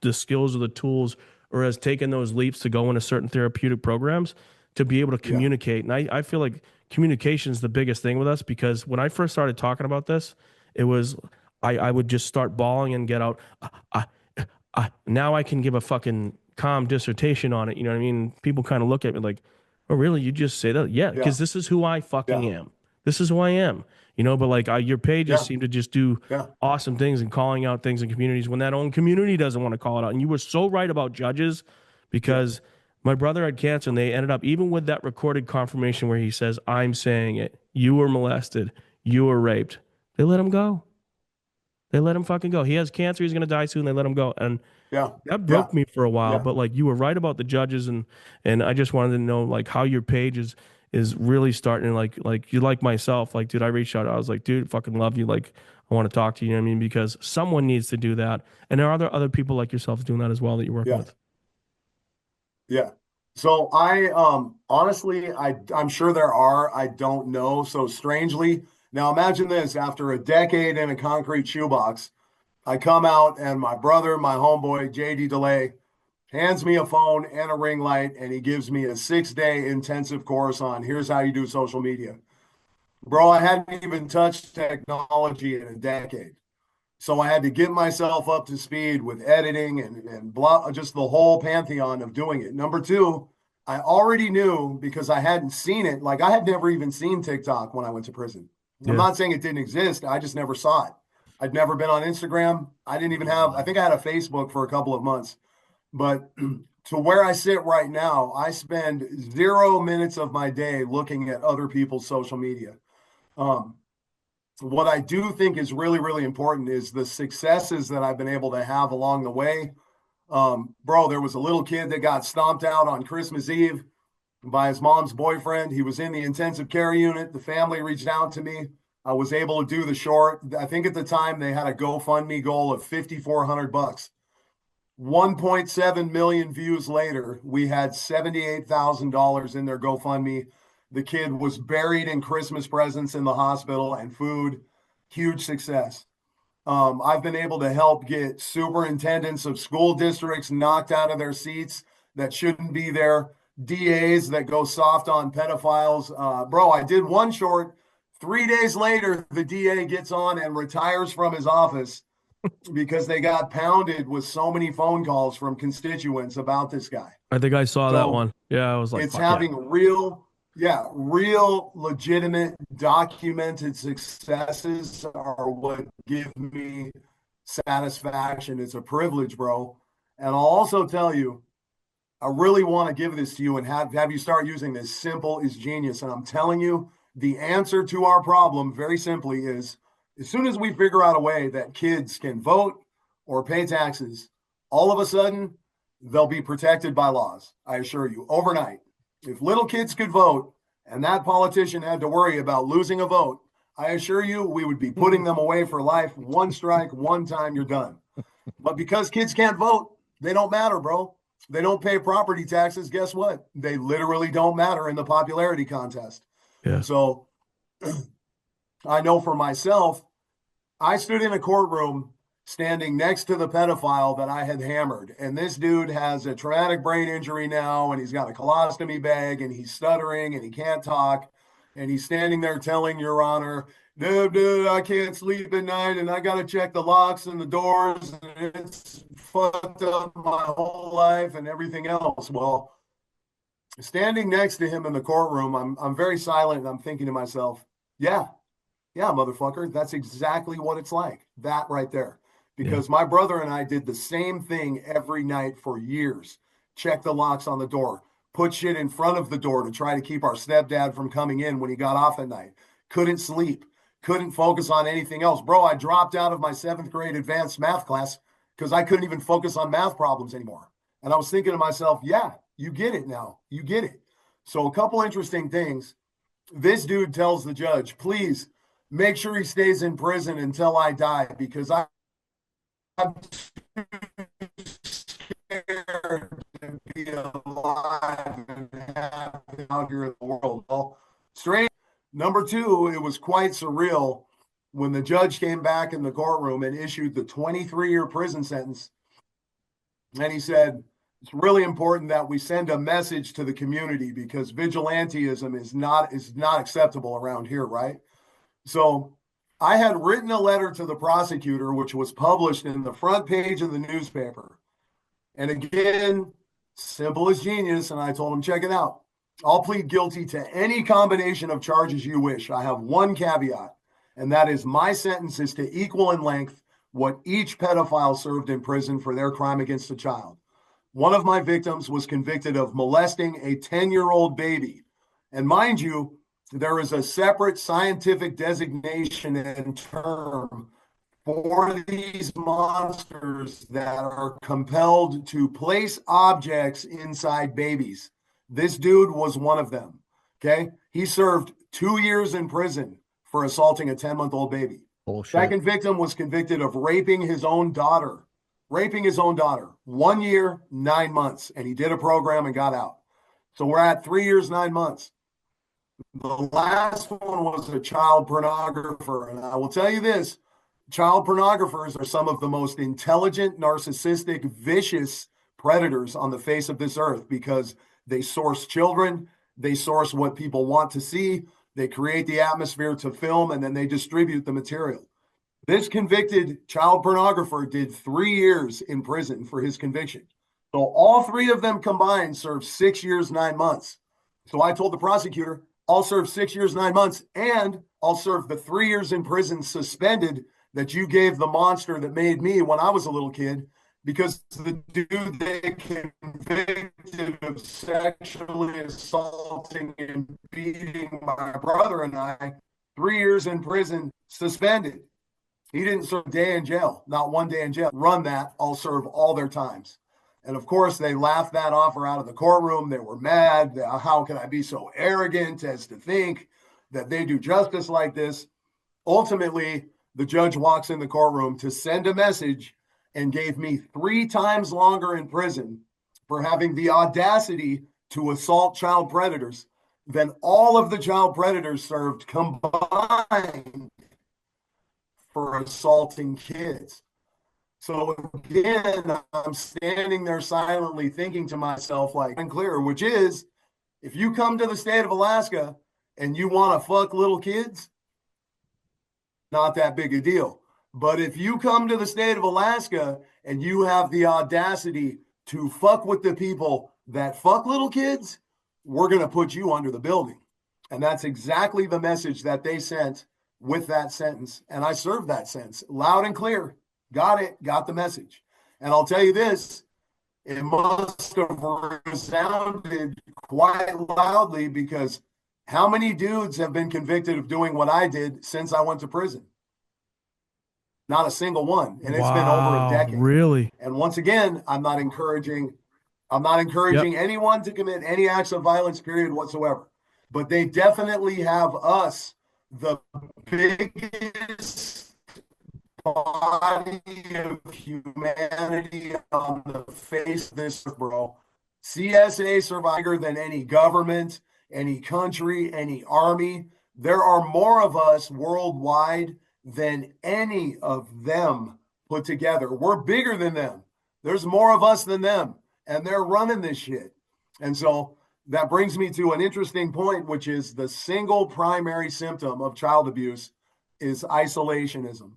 the skills or the tools or has taken those leaps to go into certain therapeutic programs to be able to Yeah, communicate. And I feel like communication is the biggest thing with us because when I first started talking about this, it was I would just start bawling and get out. Now I can give a fucking calm dissertation on it. You know what I mean? People kind of look at me like, "Oh, really? You just say that?" Yeah, yeah, because this is who I fucking yeah, am. This is who I am. You know, but like your pages yeah, seem to just do yeah, awesome things and calling out things in communities when that own community doesn't want to call it out. And you were so right about judges yeah, because my brother had cancer and they ended up, even with that recorded confirmation where he says, I'm saying it, you were molested, you were raped, they let him go. They let him fucking go. He has cancer, he's gonna die soon, they let him go. And yeah, that yeah, broke me for a while, yeah, but like you were right about the judges and I just wanted to know like how your page is really starting to like you like myself. Like, dude, I reached out, I was like, dude, fucking love you. Like I want to talk to you, you know what I mean? Because someone needs to do that. And there are other people like yourself doing that as well that you're working yeah, with. yeah. So I honestly I'm sure there are. I don't know. So strangely, now imagine this, after a decade in a concrete shoebox, I come out and my brother, my homeboy, JD DeLay, hands me a phone and a ring light, and he gives me a 6-day intensive course on here's how you do social media. Bro, I hadn't even touched technology in a decade. So I had to get myself up to speed with editing and blah, just the whole pantheon of doing it. Number two, I already knew because I hadn't seen it. Like I had never even seen TikTok when I went to prison. I'm Yeah. not saying it didn't exist. I just never saw it. I'd never been on Instagram. I didn't even have, I think I had a Facebook for a couple of months. But to where I sit right now, I spend 0 minutes of my day looking at other people's social media. Um, what I do think is really, really important is the successes that I've been able to have along the way. Bro, there was a little kid that got stomped out on Christmas Eve by his mom's boyfriend. He was in the intensive care unit. The family reached out to me. I was able to do the short. I think at the time they had a GoFundMe goal of $5,400. 1.7 million views later, we had $78,000 in their GoFundMe. The kid was buried in Christmas presents in the hospital and food. Huge success. I've been able to help get superintendents of school districts knocked out of their seats that shouldn't be there, DAs that go soft on pedophiles. Bro, I did one short. 3 days later, the DA gets on and retires from his office because they got pounded with so many phone calls from constituents about this guy. I think I saw that So one. Yeah, I was like, it's fuck yeah. having real, yeah, real legitimate documented successes are what give me satisfaction. It's a privilege, bro. And I'll also tell you, I really want to give this to you and have you start using this. Simple is genius. And I'm telling you, the answer to our problem, very simply, is as soon as we figure out a way that kids can vote or pay taxes, all of a sudden they'll be protected by laws. I assure you, overnight. If little kids could vote and that politician had to worry about losing a vote, I assure you we would be putting them away for life. One strike, one time, you're done. But because kids can't vote, they don't matter, bro. They don't pay property taxes. Guess what? They literally don't matter in the popularity contest. Yeah. So I know for myself, I stood in a courtroom standing next to the pedophile that I had hammered. And this dude has a traumatic brain injury now, and he's got a colostomy bag, and he's stuttering, and he can't talk. And he's standing there telling Your Honor, dude, I can't sleep at night, and I got to check the locks and the doors, and it's fucked up my whole life and everything else. Well, standing next to him in the courtroom, I'm very silent, and I'm thinking to myself, yeah, yeah, motherfucker, that's exactly what it's like. That right there. because my brother and I did the same thing every night for years. Check the locks on the door, put shit in front of the door to try to keep our stepdad from coming in when he got off at night. Couldn't sleep, couldn't focus on anything else. Bro, I dropped out of my 7th grade advanced math class because I couldn't even focus on math problems anymore. And I was thinking to myself, yeah, you get it now. You get it. So a couple interesting things. This dude tells the judge, please make sure he stays in prison until I die because I'm scared to be alive and happy out here in the world. Well, strange. Number two, it was quite surreal when the judge came back in the courtroom and issued the 23-year prison sentence. And he said, it's really important that we send a message to the community because vigilantism is not acceptable around here, right? So I had written a letter to the prosecutor, which was published in the front page of the newspaper. And again, simple as genius. And I told him, check it out. I'll plead guilty to any combination of charges you wish. I have one caveat, and that is my sentence is to equal in length what each pedophile served in prison for their crime against a child. One of my victims was convicted of molesting a 10-year-old baby. And mind you, there is a separate scientific designation and term for these monsters that are compelled to place objects inside babies. This dude was one of them. Okay. He served 2 years in prison for assaulting a 10-month-old baby. Bullshit. Second victim was convicted of raping his own daughter. 1 year, 9 months. And he did a program and got out. So we're at 3 years, 9 months. The last one was a child pornographer. And I will tell you this, child pornographers are some of the most intelligent, narcissistic, vicious predators on the face of this earth because they source children, they source what people want to see, they create the atmosphere to film, and then they distribute the material. This convicted child pornographer did 3 years in prison for his conviction. So all three of them combined served 6 years, 9 months. So I told the prosecutor, I'll serve 6 years, 9 months, and I'll serve the 3 years in prison suspended that you gave the monster that made me when I was a little kid, because the dude they convicted of sexually assaulting and beating my brother and I, 3 years in prison, suspended. He didn't serve a day in jail, not 1 day in jail. Run that, I'll serve all their times. And of course, they laughed that offer out of the courtroom. They were mad. How can I be so arrogant as to think that they do justice like this? Ultimately, the judge walks in the courtroom to send a message and gave me 3 times longer in prison for having the audacity to assault child predators than all of the child predators served combined for assaulting kids. So again, I'm standing there silently thinking to myself, like, unclear, which is, if you come to the state of Alaska and you want to fuck little kids, not that big a deal. But if you come to the state of Alaska and you have the audacity to fuck with the people that fuck little kids, we're going to put you under the building. And that's exactly the message that they sent with that sentence. And I served that sentence loud and clear. Got it, got the message. And I'll tell you this, it must have resounded quite loudly because how many dudes have been convicted of doing what I did since I went to prison? Not a single one. And it's been over a decade. Really? And once again, I'm not encouraging anyone to commit any acts of violence, period, whatsoever. But they definitely have us, the biggest body of humanity on the face of this, bro. CSA survivor than any government, any country, any army. There are more of us worldwide than any of them put together. We're bigger than them. There's more of us than them, and they're running this shit. And so that brings me to an interesting point, which is the single primary symptom of child abuse is isolationism.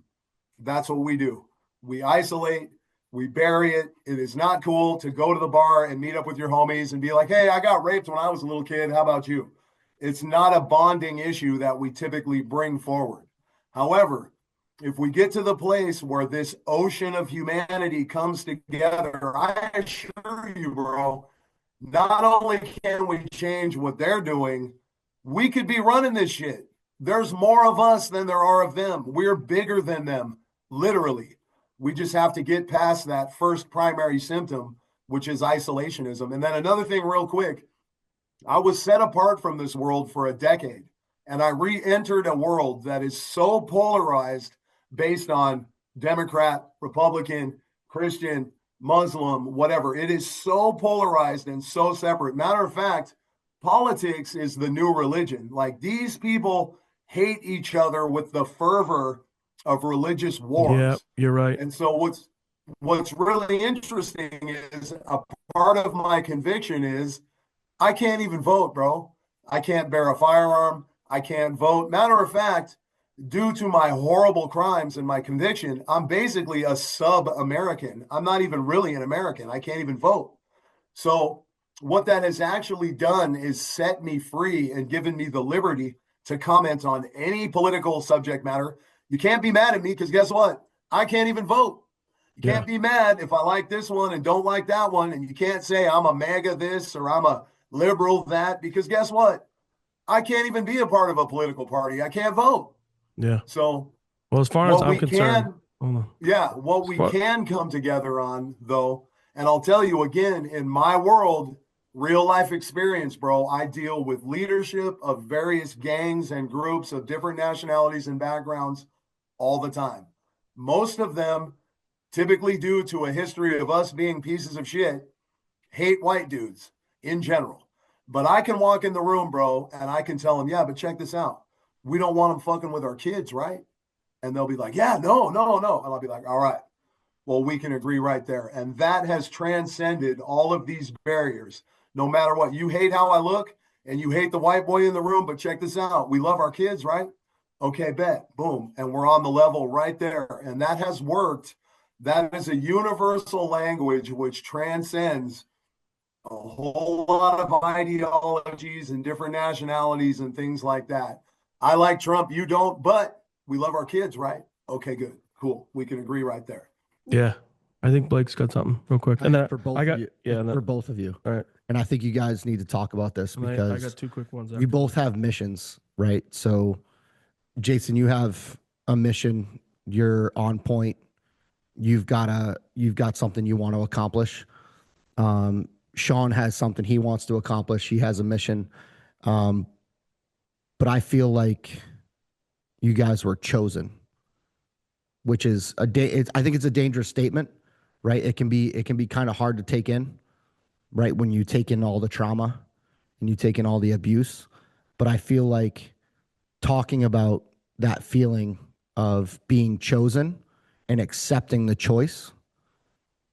That's what we do. We isolate, we bury it. It is not cool to go to the bar and meet up with your homies and be like, hey, I got raped when I was a little kid. How about you? It's not a bonding issue that we typically bring forward. However, if we get to the place where this ocean of humanity comes together, I assure you, bro, not only can we change what they're doing, we could be running this shit. There's more of us than there are of them. We're bigger than them, literally. We just have to get past that first primary symptom, which is isolationism. And then another thing, real quick, I was set apart from this world for a decade, and I re entered a world that is so polarized based on Democrat, Republican, Christian, Muslim, whatever. It is so polarized and so separate. Matter of fact, politics is the new religion. Like, these people hate each other with the fervor of religious Yeah, wars. you're right. And so what's really interesting is a part of my conviction is I can't even vote, bro. I can't bear a firearm. I can't vote. Matter of fact, due to my horrible crimes and my conviction, I'm basically a sub-American. I'm not even really an American. I can't even vote. So what that has actually done is set me free and given me the liberty to comment on any political subject matter. You can't be mad at me because guess what? I can't even vote. You Yeah. can't be mad if I like this one and don't like that one. And you can't say I'm a MAGA this or I'm a liberal that, because guess what? I can't even be a part of a political party. I can't vote. Yeah. So Well, as far as what I'm we concerned, can, hold on. yeah, what we Far- can come together on, though, and I'll tell you again, in my world, real life experience, bro, I deal with leadership of various gangs and groups of different nationalities and backgrounds all the time. Most of them, typically due to a history of us being pieces of shit, hate white dudes in general. But I can walk in the room, bro, and I can tell them, yeah, but check this out. We don't want them fucking with our kids, right? And they'll be like, yeah, no, no, no. And I'll be like, all right, well, we can agree right there. And that has transcended all of these barriers. No matter what, you hate how I look and you hate the white boy in the room, but check this out. We love our kids, right? Okay, bet. Boom. And we're on the level right there. And that has worked. That is a universal language which transcends a whole lot of ideologies and different nationalities and things like that. I like Trump, you don't, but we love our kids, right? Okay, good. Cool. We can agree right there. Yeah. I think Blake's got something real quick. And then For both I got, of you, yeah, and then, for both of you, all right. and I think you guys need to talk about this And I because got two quick ones. we After. both have missions, right? So, Jason, you have a mission. You're on point. You've got something you want to accomplish. Sean has something he wants to accomplish. He has a mission. But I feel like you guys were chosen, which is I think it's a dangerous statement, right? It can be kind of hard to take in, right? When you take in all the trauma and you take in all the abuse. But I feel like talking about that feeling of being chosen and accepting the choice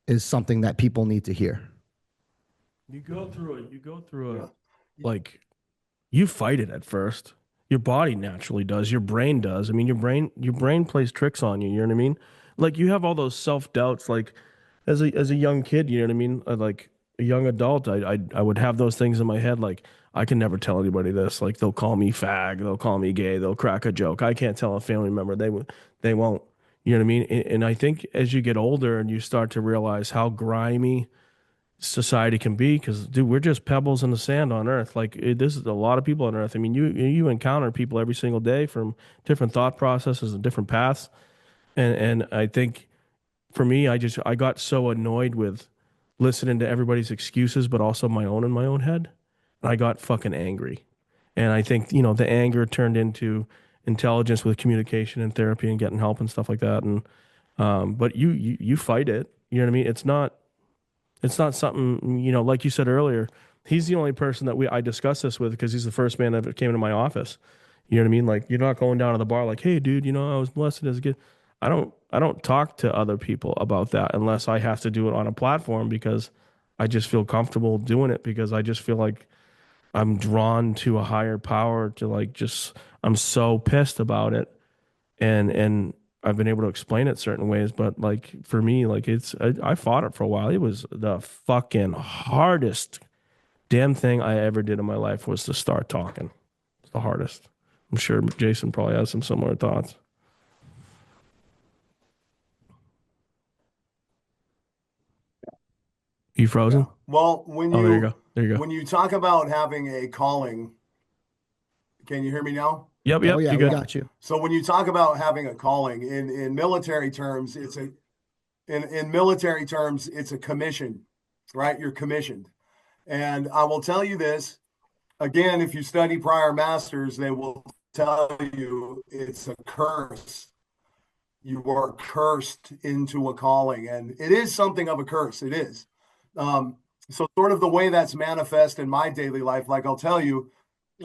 is something that people need to hear. You go through a, like, you fight it at first. Your body naturally does. Your brain does. I mean, your brain plays tricks on you. You know what I mean? Like, you have all those self doubts. Like, as a young kid, you know what I mean? Like a young adult, I would have those things in my head. Like, I can never tell anybody this. Like, they'll call me fag. They'll call me gay. They'll crack a joke. I can't tell a family member. They won't. You know what I mean? And I think as you get older and you start to realize how grimy society can be, because dude, we're just pebbles in the sand on earth. Like, this is a lot of people on earth. I mean, you encounter people every single day from different thought processes and different paths. And I think for me, I got so annoyed with listening to everybody's excuses, but also my own in my own head. And I got fucking angry. And I think, the anger turned into intelligence with communication and therapy and getting help and stuff like that. And but you fight it. You know what I mean? It's not something, like you said earlier, he's the only person that I discussed this with, because he's the first man that ever came into my office. You know what I mean? Like, you're not going down to the bar like, hey dude, I was molested as a kid. I don't talk to other people about that unless I have to do it on a platform, because I just feel comfortable doing it, because I just feel like I'm drawn to a higher power to, like, just, I'm so pissed about it. And I've been able to explain it certain ways, but like for me, like I fought it for a while. It was the fucking hardest damn thing I ever did in my life, was to start talking. It's the hardest. I'm sure Jason probably has some similar thoughts. you frozen? Yeah. Well, when Oh, there you you go. There you go. when you talk about having a calling, can you hear me now? Yep, Oh yep, yeah, you we good. Yeah. got you. So when you talk about having a calling in military terms, in military terms, it's a commission, right? You're commissioned. And I will tell you this again, if you study prior masters, they will tell you it's a curse. You are cursed into a calling, and it is something of a curse. It is. So, sort of the way that's manifest in my daily life, like I'll tell you,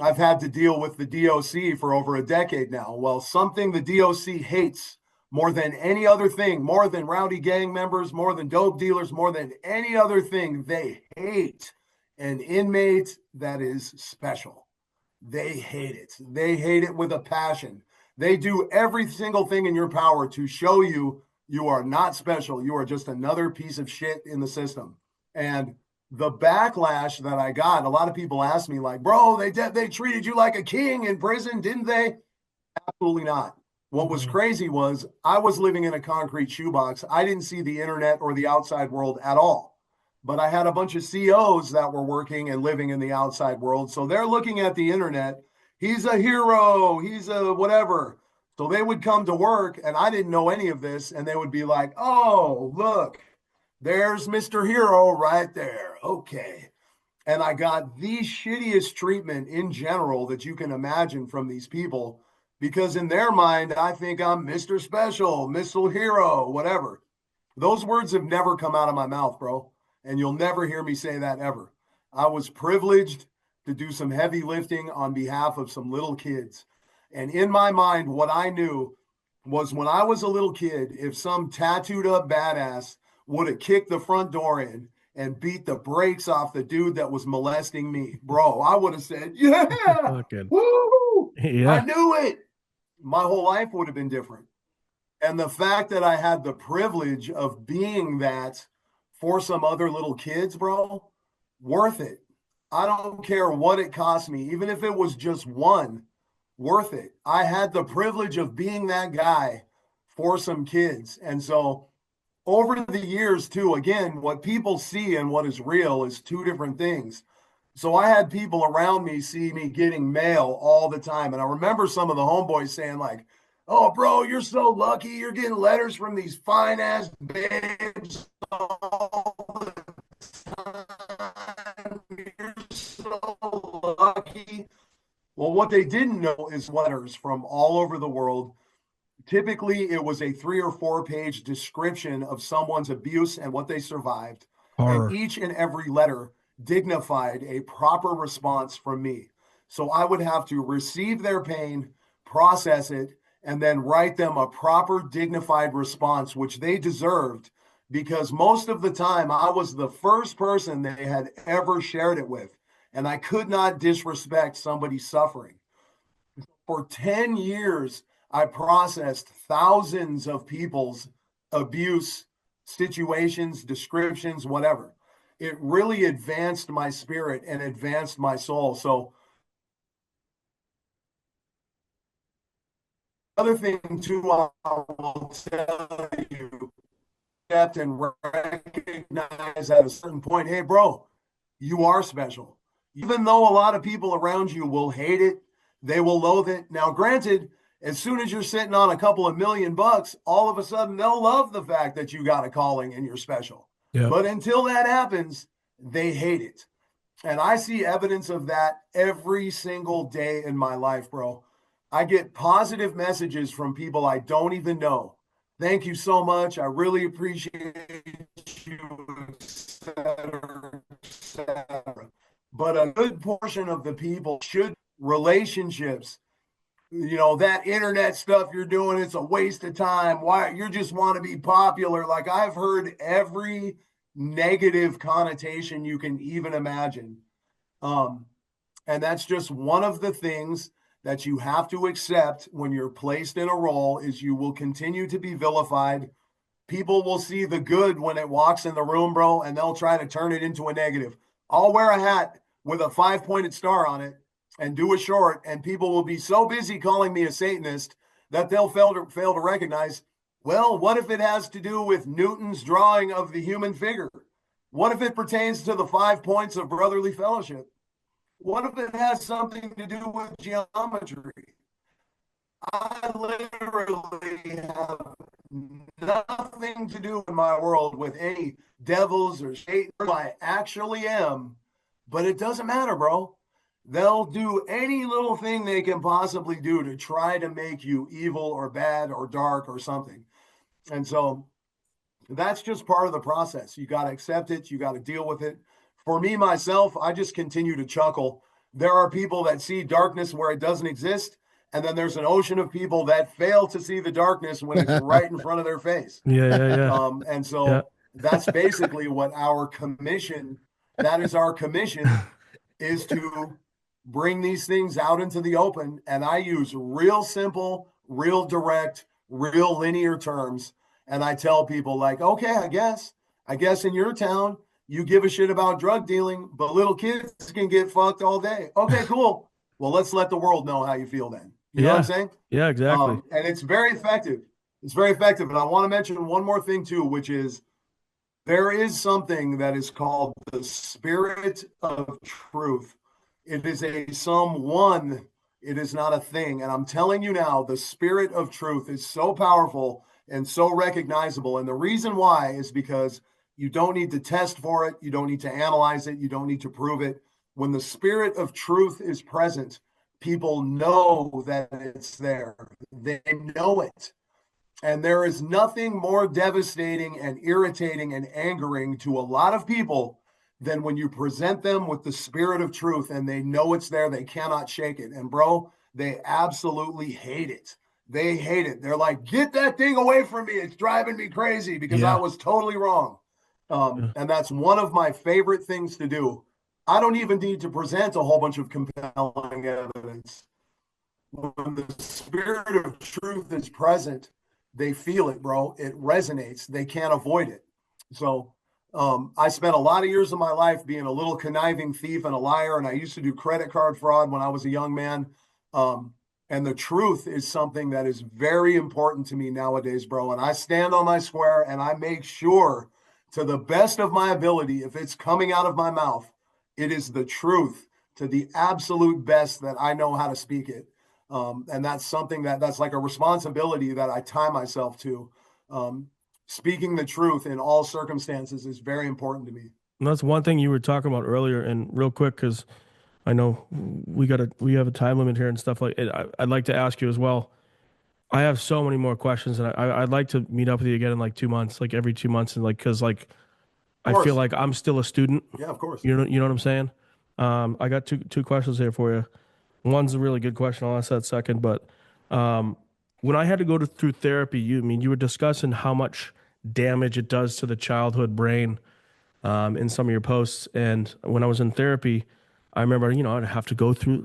I've had to deal with the DOC for over a decade now. Well, something the DOC hates more than any other thing, more than rowdy gang members, more than dope dealers, more than any other thing, they hate an inmate that is special. They hate it. They hate it with a passion. They do every single thing in your power to show you you are not special. You are just another piece of shit in the system. And the backlash that I got, a lot of people ask me, like, bro, they treated you like a king in prison, didn't they? Absolutely not. What was crazy was I was living in a concrete shoebox. I didn't see the internet or the outside world at all. But I had a bunch of COs that were working and living in the outside world. So they're looking at the internet. He's a hero. He's a whatever. So they would come to work and I didn't know any of this. And they would be like, oh, look, there's Mr. Hero right there. Okay. And I got the shittiest treatment in general that you can imagine from these people because in their mind, I think I'm Mr. Special, Mr. Hero, whatever. Those words have never come out of my mouth, bro. And you'll never hear me say that ever. I was privileged to do some heavy lifting on behalf of some little kids. And in my mind, what I knew was when I was a little kid, if some tattooed up badass would have kicked the front door in and beat the brakes off the dude that was molesting me, bro, I would have said, yeah, Fucking woo, I yeah. knew it. My whole life would have been different. And the fact that I had the privilege of being that for some other little kids, bro, worth it. I don't care what it cost me, even if it was just one, worth it. I had the privilege of being that guy for some kids. And so over the years, too, again, what people see and what is real is two different things. So I had people around me see me getting mail all the time. And I remember some of the homeboys saying, like, oh, bro, you're so lucky. You're getting letters from these fine ass babes all the time. You're so lucky. Well, what they didn't know is letters from all over the world. Typically, it was a 3 or 4 page description of someone's abuse and what they survived. And Horror. each and every letter dignified a proper response from me. So I would have to receive their pain, process it, and then write them a proper, dignified response, which they deserved because most of the time I was the first person they had ever shared it with. And I could not disrespect somebody's suffering. For 10 years, I processed thousands of people's abuse situations, descriptions, whatever. It really advanced my spirit and advanced my soul. So, other thing too, I will tell you, accept and recognize at a certain point, hey, bro, you are special. Even though a lot of people around you will hate it, they will loathe it. Now, granted, as soon as you're sitting on a couple of $1,000,000, all of a sudden they'll love the fact that you got a calling and you're special. Yep. But until that happens, they hate it. And I see evidence of that every single day in my life, bro. I get positive messages from people I don't even know. Thank you so much. I really appreciate you, etc., etc. But a good portion of the people should relationships. That internet stuff you're doing, it's a waste of time. Why you just want to be popular? Like I've heard every negative connotation you can even imagine. Um, and that's just one of the things that you have to accept when you're placed in a role is you will continue to be vilified. People will see the good when it walks in the room, bro, and they'll try to turn it into a negative. I'll wear a hat with a 5-pointed star on it and do a short, and people will be so busy calling me a Satanist that they'll fail to recognize, well, what if it has to do with Newton's drawing of the human figure? What if it pertains to the 5 points of brotherly fellowship? What if it has something to do with geometry? I literally have nothing to do in my world with any devils or Satan. I actually am, but it doesn't matter, bro. They'll do any little thing they can possibly do to try to make you evil or bad or dark or something. And so that's just part of the process. You got to accept it. You got to deal with it. For me, myself, I just continue to chuckle. There are people that see darkness where it doesn't exist. And then there's an ocean of people that fail to see the darkness when it's right in front of their face. Yeah, yeah, yeah. And Yeah. so that's basically what our commission, that is our commission, is to bring these things out into the open. And I use real simple, real direct, real linear terms. And I tell people like, okay, I guess in your town, you give a shit about drug dealing, but little kids can get fucked all day. Okay, cool. Well, let's let the world know how you feel then. You know what I'm Yeah. saying? Yeah, exactly. And it's very effective. It's very effective. And I want to mention one more thing too, which is there is something that is called the spirit of truth. It is a someone, it is not a thing. And I'm telling you now, the spirit of truth is so powerful and so recognizable. And the reason why is because you don't need to test for it, you don't need to analyze it, you don't need to prove it. When the spirit of truth is present, people know that it's there. They know it. And there is nothing more devastating and irritating and angering to a lot of people than when you present them with the spirit of truth and they know it's there, they cannot shake it. And bro, they absolutely hate it. They hate it. They're like, get that thing away from me. It's driving me crazy because I Yeah. was totally wrong. Yeah. And that's one of my favorite things to do. I don't even need to present a whole bunch of compelling evidence. When the spirit of truth is present, they feel it, bro. It resonates. They can't avoid it. So I spent a lot of years of my life being a little conniving thief and a liar, and I used to do credit card fraud when I was a young man. And the truth is something that is very important to me nowadays, bro. And I stand on my square and I make sure, to the best of my ability, if it's coming out of my mouth, it is the truth to the absolute best that I know how to speak it. And that's something that's like a responsibility that I tie myself to. Speaking the truth in all circumstances is very important to me. And that's one thing you were talking about earlier. And real quick, because I know we have a time limit here and stuff like it. I'd like to ask you as well. I have so many more questions, and I'd like to meet up with you again in like 2 months, like every 2 months, and like because like Of I feel course. like I'm still a student. Yeah, of course. You know what I'm saying? I got two questions here for you. One's a really good question. I'll ask that second. But um, when I had to go through therapy, you were discussing how much damage it does to the childhood brain in some of your posts. And when I was in therapy, I remember, I'd have to go through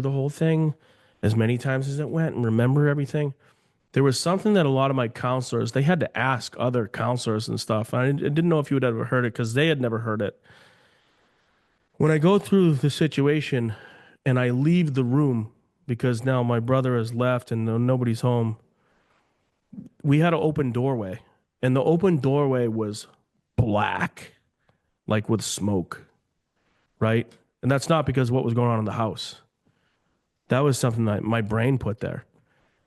the whole thing as many times as it went and remember everything. There was something that a lot of my counselors, they had to ask other counselors and stuff. I didn't know if you had ever heard it because they had never heard it. When I go through the situation and I leave the room because now my brother has left and nobody's home, we had an open doorway, and the open doorway was black, like with smoke, right? And that's not because of what was going on in the house. That was something that my brain put there.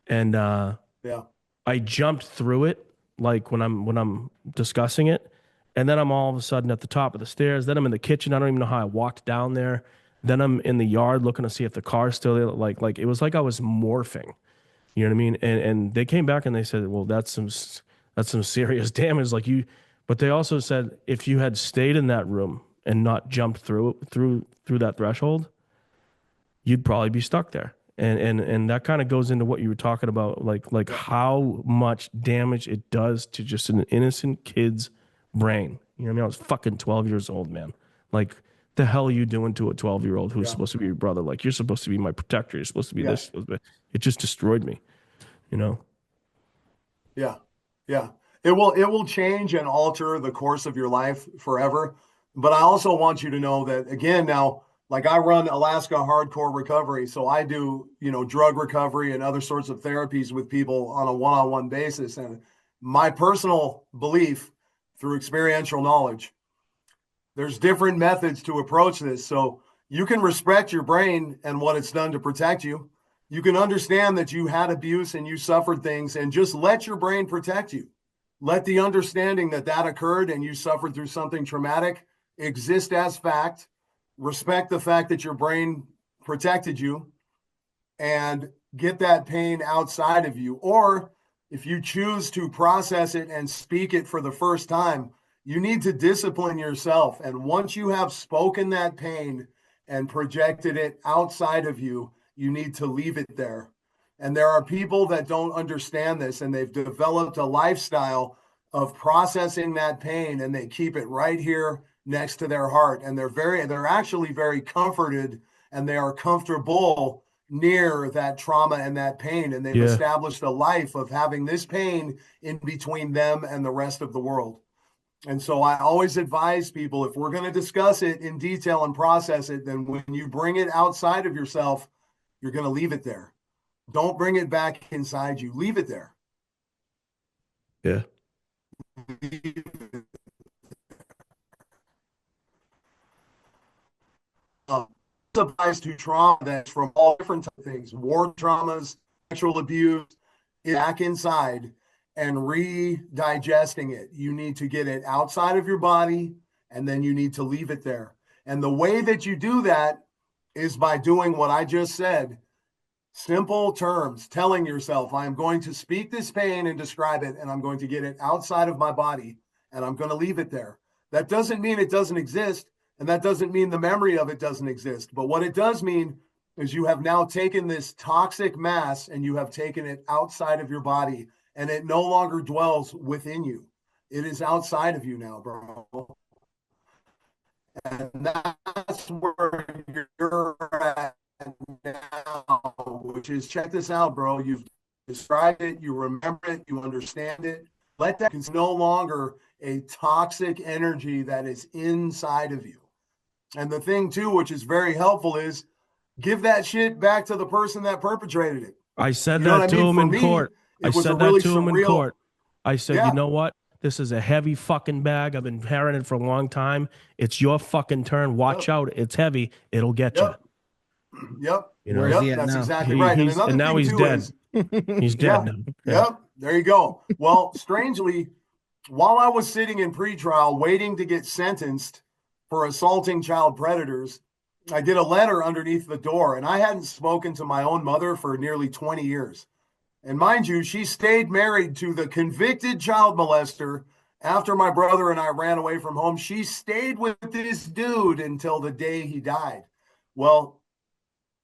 And Yeah. I jumped through it like when I'm discussing it, and then I'm all of a sudden at the top of the stairs. Then I'm in the kitchen. I don't even know how I walked down there. Then I'm in the yard looking to see if the car's still there. Like it was like I was morphing. You know what I mean? And they came back and they said, "Well, that's some serious damage." Like you, but they also said if you had stayed in that room and not jumped through that threshold, you'd probably be stuck there. And that kind of goes into what you were talking about, like how much damage it does to just an innocent kid's brain. You know what I mean? I was fucking 12 years old, man. Like, the hell are you doing to a 12-year-old who's Yeah. supposed to be your brother? Like, you're supposed to be my protector. You're supposed to be Yeah. this. It just destroyed me, you know? Yeah. Yeah. It will change and alter the course of your life forever. But I also want you to know that again now, like I run Alaska Hardcore Recovery, so I do, drug recovery and other sorts of therapies with people on a one-on-one basis. And my personal belief through experiential knowledge There's different methods to approach this. So you can respect your brain and what it's done to protect you. You can understand that you had abuse and you suffered things, and just let your brain protect you. Let the understanding that that occurred and you suffered through something traumatic exist as fact. Respect the fact that your brain protected you, and get that pain outside of you. Or if you choose to process it and speak it for the first time, you need to discipline yourself. And once you have spoken that pain and projected it outside of you, you need to leave it there. And there are people that don't understand this, and they've developed a lifestyle of processing that pain, and they keep it right here next to their heart. And they're actually very comforted, and they are comfortable near that trauma and that pain. And they've established a life of having this pain in between them and the rest of the world. And so I always advise people, if we're going to discuss it in detail and process it, then when you bring it outside of yourself, you're going to leave it there. Don't bring it back inside you. Leave it there. Yeah. This applies to trauma that's from all different types of things, war traumas, sexual abuse, back inside and re-digesting it. You need to get it outside of your body, and then you need to leave it there. And the way that you do that is by doing what I just said. Simple terms, telling yourself, I am going to speak this pain and describe it, and I'm going to get it outside of my body, and I'm going to leave it there. That doesn't mean it doesn't exist, and that doesn't mean the memory of it doesn't exist. But what it does mean is you have now taken this toxic mass and you have taken it outside of your body, and it no longer dwells within you. It is outside of you now, bro. And that's where you're at now, which is, check this out, bro. You've described it, you remember it, you understand it. Let that, it's no longer a toxic energy that is inside of you. And the thing too, which is very helpful, is give that shit back to the person that perpetrated it. I said that to him in court. I said that to him in court. I said, you know what? This is a heavy fucking bag. I've been carrying it for a long time. It's your fucking turn. Watch out. It's heavy. It'll get you. Yep. You know, where's he at that's now? exactly right. And now he's dead. He's dead now. Yep. There you go. Well, strangely, while I was sitting in pretrial waiting to get sentenced for assaulting child predators, I get a letter underneath the door, and I hadn't spoken to my own mother for nearly 20 years. And mind you, she stayed married to the convicted child molester after my brother and I ran away from home. She stayed with this dude until the day he died. Well,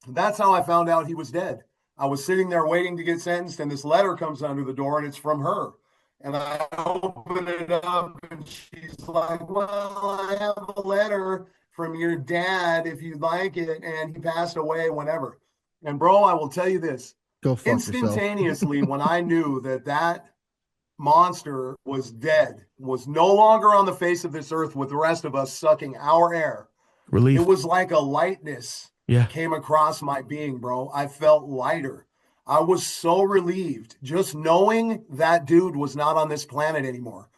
that's how I found out he was dead. I was sitting there waiting to get sentenced, and this letter comes under the door, and it's from her. And I open it up, and she's like, well, I have a letter from your dad if you'd like it, and he passed away whenever. And bro, I will tell you this. Go fuck instantaneously, when I knew that that monster was dead, was no longer on the face of this earth with the rest of us sucking our air, relief. It was like a lightness came across my being, bro. I felt lighter. I was so relieved just knowing that dude was not on this planet anymore.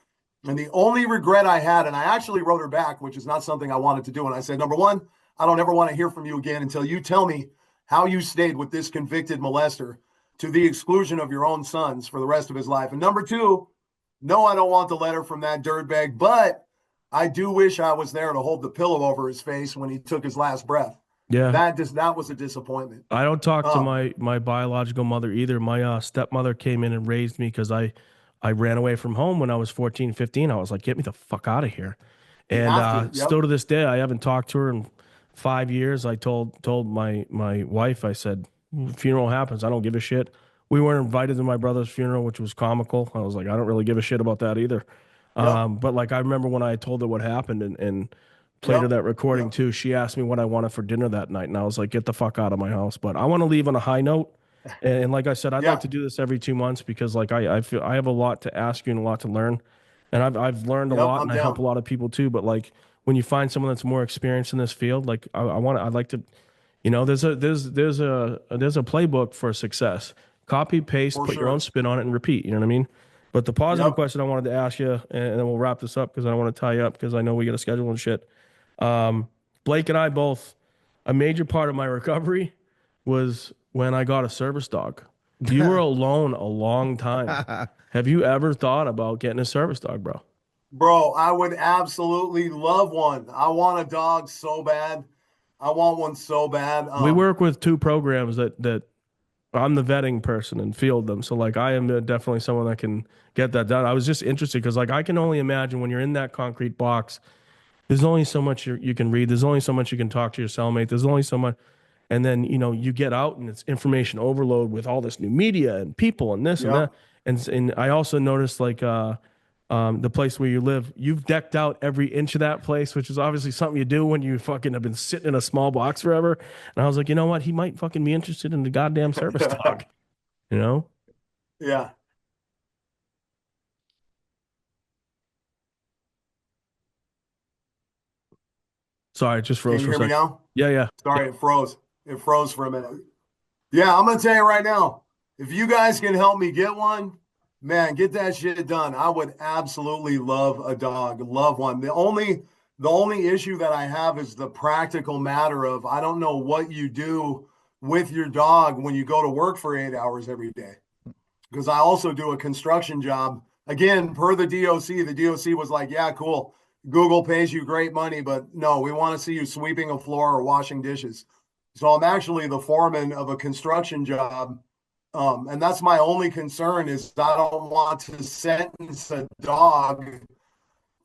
And the only regret I had, and I actually wrote her back, which is not something I wanted to do. And I said, number one, I don't ever want to hear from you again until you tell me how you stayed with this convicted molester to the exclusion of your own sons for the rest of his life. And number two, no, I don't want the letter from that dirtbag, but I do wish I was there to hold the pillow over his face when he took his last breath. Yeah. That was a disappointment. I don't talk to my biological mother either. My stepmother came in and raised me because I ran away from home when I was 14, 15. I was like, get me the fuck out of here. And still to this day, I haven't talked to her in 5 years. I told my wife, I said, funeral happens, I don't give a shit. We weren't invited to my brother's funeral, which was comical. I was like, I don't really give a shit about that either. But like, I remember when I told her what happened and played her that recording too. She asked me what I wanted for dinner that night, and I was like, get the fuck out of my house. But I want to leave on a high note. And like I said, I'd like to do this every 2 months because like I feel I have a lot to ask you and a lot to learn. And I've learned a lot, and I help a lot of people too. But like when you find someone that's more experienced in this field, like I'd like to, you know, there's a playbook for success. Copy, paste, put your own spin on it, and repeat. You know what I mean? But the positive question I wanted to ask you, and then we'll wrap this up because I don't want to tie you up because I know we got a schedule and shit. Blake and I both, a major part of my recovery was when I got a service dog. You were alone a long time. Have you ever thought about getting a service dog, bro? Bro, I would absolutely love one. I want a dog so bad. I want one so bad. We work with two programs that I'm the vetting person and field them. So like I am definitely someone that can get that done. I was just interested because like I can only imagine when you're in that concrete box, there's only so much you can read. There's only so much you can talk to your cellmate. There's only so much, and then you get out and it's information overload with all this new media and people and this and Yep. that. And I also noticed like the place where you live, you've decked out every inch of that place, which is obviously something you do when you fucking have been sitting in a small box forever. And I was like, you know what? He might fucking be interested in the goddamn service dog. You know? Yeah. Sorry, it just Can froze you for a hear me second. now? Yeah, yeah, Sorry, it froze. It froze for a minute. Yeah, I'm gonna tell you right now, if you guys can help me get one, man, get that shit done. I would absolutely love a dog, love one. The only issue that I have is the practical matter of I don't know what you do with your dog when you go to work for 8 hours every day. Because I also do a construction job. Again, per the DOC was like, yeah, cool. Google pays you great money, but no, we want to see you sweeping a floor or washing dishes. So I'm actually the foreman of a construction job. And that's my only concern is I don't want to sentence a dog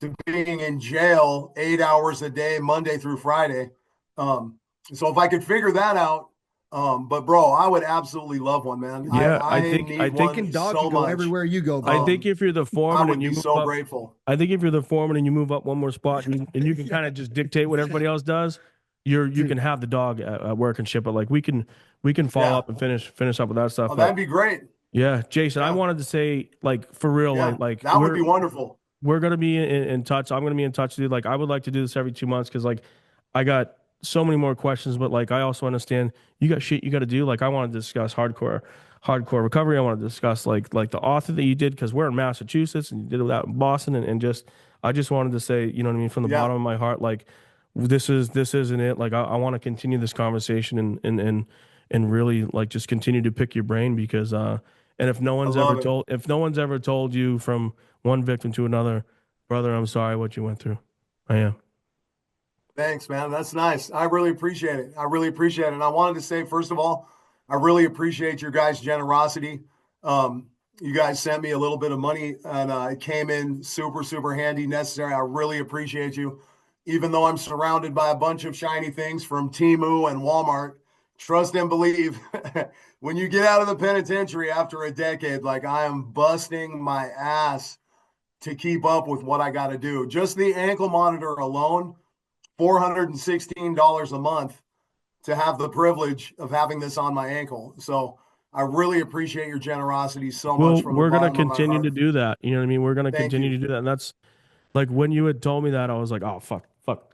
to being in jail 8 hours a day, Monday through Friday. Um, so if I could figure that out, but bro, I would absolutely love one, man. I yeah. I need Fucking one dog can so go much. everywhere you go, I bro. think if you're the I foreman would and you be move so up, grateful. I think if you're the foreman and you move up one more spot and you can kind of just dictate what everybody else does, you can have the dog at work and shit. But like we can follow Yeah. up and finish up with that stuff. Oh, But that'd be great. yeah, Jason, I Yeah. wanted to say like for real, Yeah. like That would be wonderful. we're gonna be in touch. I'm gonna be in touch with you. Like I would like to do this every 2 months because like I got so many more questions, but like I also understand you got shit you got to do. Like I want to discuss hardcore recovery. I want to discuss like the author that you did because we're in Massachusetts and you did that in Boston and just I just wanted to say you know what I mean from the Yeah. bottom of my heart like this isn't it. Like I want to continue this conversation and really like just continue to pick your brain because and I love it. if no one's ever told you from one victim to another, brother, I'm sorry what you went through. I am. Thanks, man. That's nice. I really appreciate it. I really appreciate it. And I wanted to say, first of all, I really appreciate your guys' generosity. Um, you guys sent me a little bit of money and it came in super, super handy, necessary. I really appreciate you. Even though I'm surrounded by a bunch of shiny things from Temu and Walmart, trust and believe when you get out of the penitentiary after a decade, like I am busting my ass to keep up with what I got to do. Just the ankle monitor alone $416 a month to have the privilege of having this on my ankle. So I really appreciate your generosity so much Well, from the we're gonna bottom of my continue to heart. do that. You know what I mean? We're gonna Thank continue you. to do that. And that's like when you had told me that, I was like, oh fuck.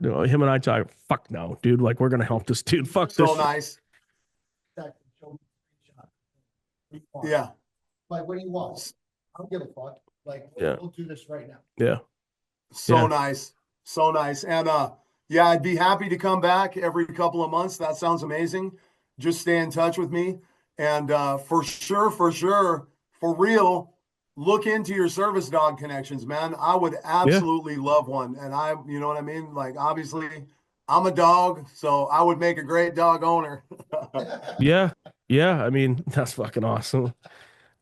You know, him and I talk, fuck no, dude. Like we're gonna help this dude. Fuck this So shit. nice. Yeah. Like, what do you want? I don't give a fuck. Like, Yeah. we'll do this right now. Yeah. So Yeah. nice. So nice. And yeah, I'd be happy to come back every couple of months. That sounds amazing. Just stay in touch with me. And for sure, for real, look into your service dog connections, man. I would Yeah. absolutely love one. And you know what I mean? Like, obviously, I'm a dog, so I would make a great dog owner. Yeah. Yeah. I mean, that's fucking awesome.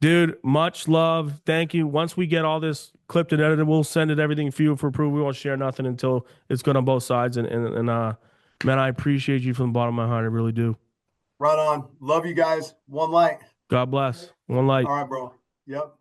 Dude, much love. Thank you. Once we get all this clipped and edited, we'll send it everything for you for approval. We won't share nothing until it's good on both sides. And man, I appreciate you from the bottom of my heart. I really do. Right on. Love you guys. One light. God bless. One light. All right, bro. Yep.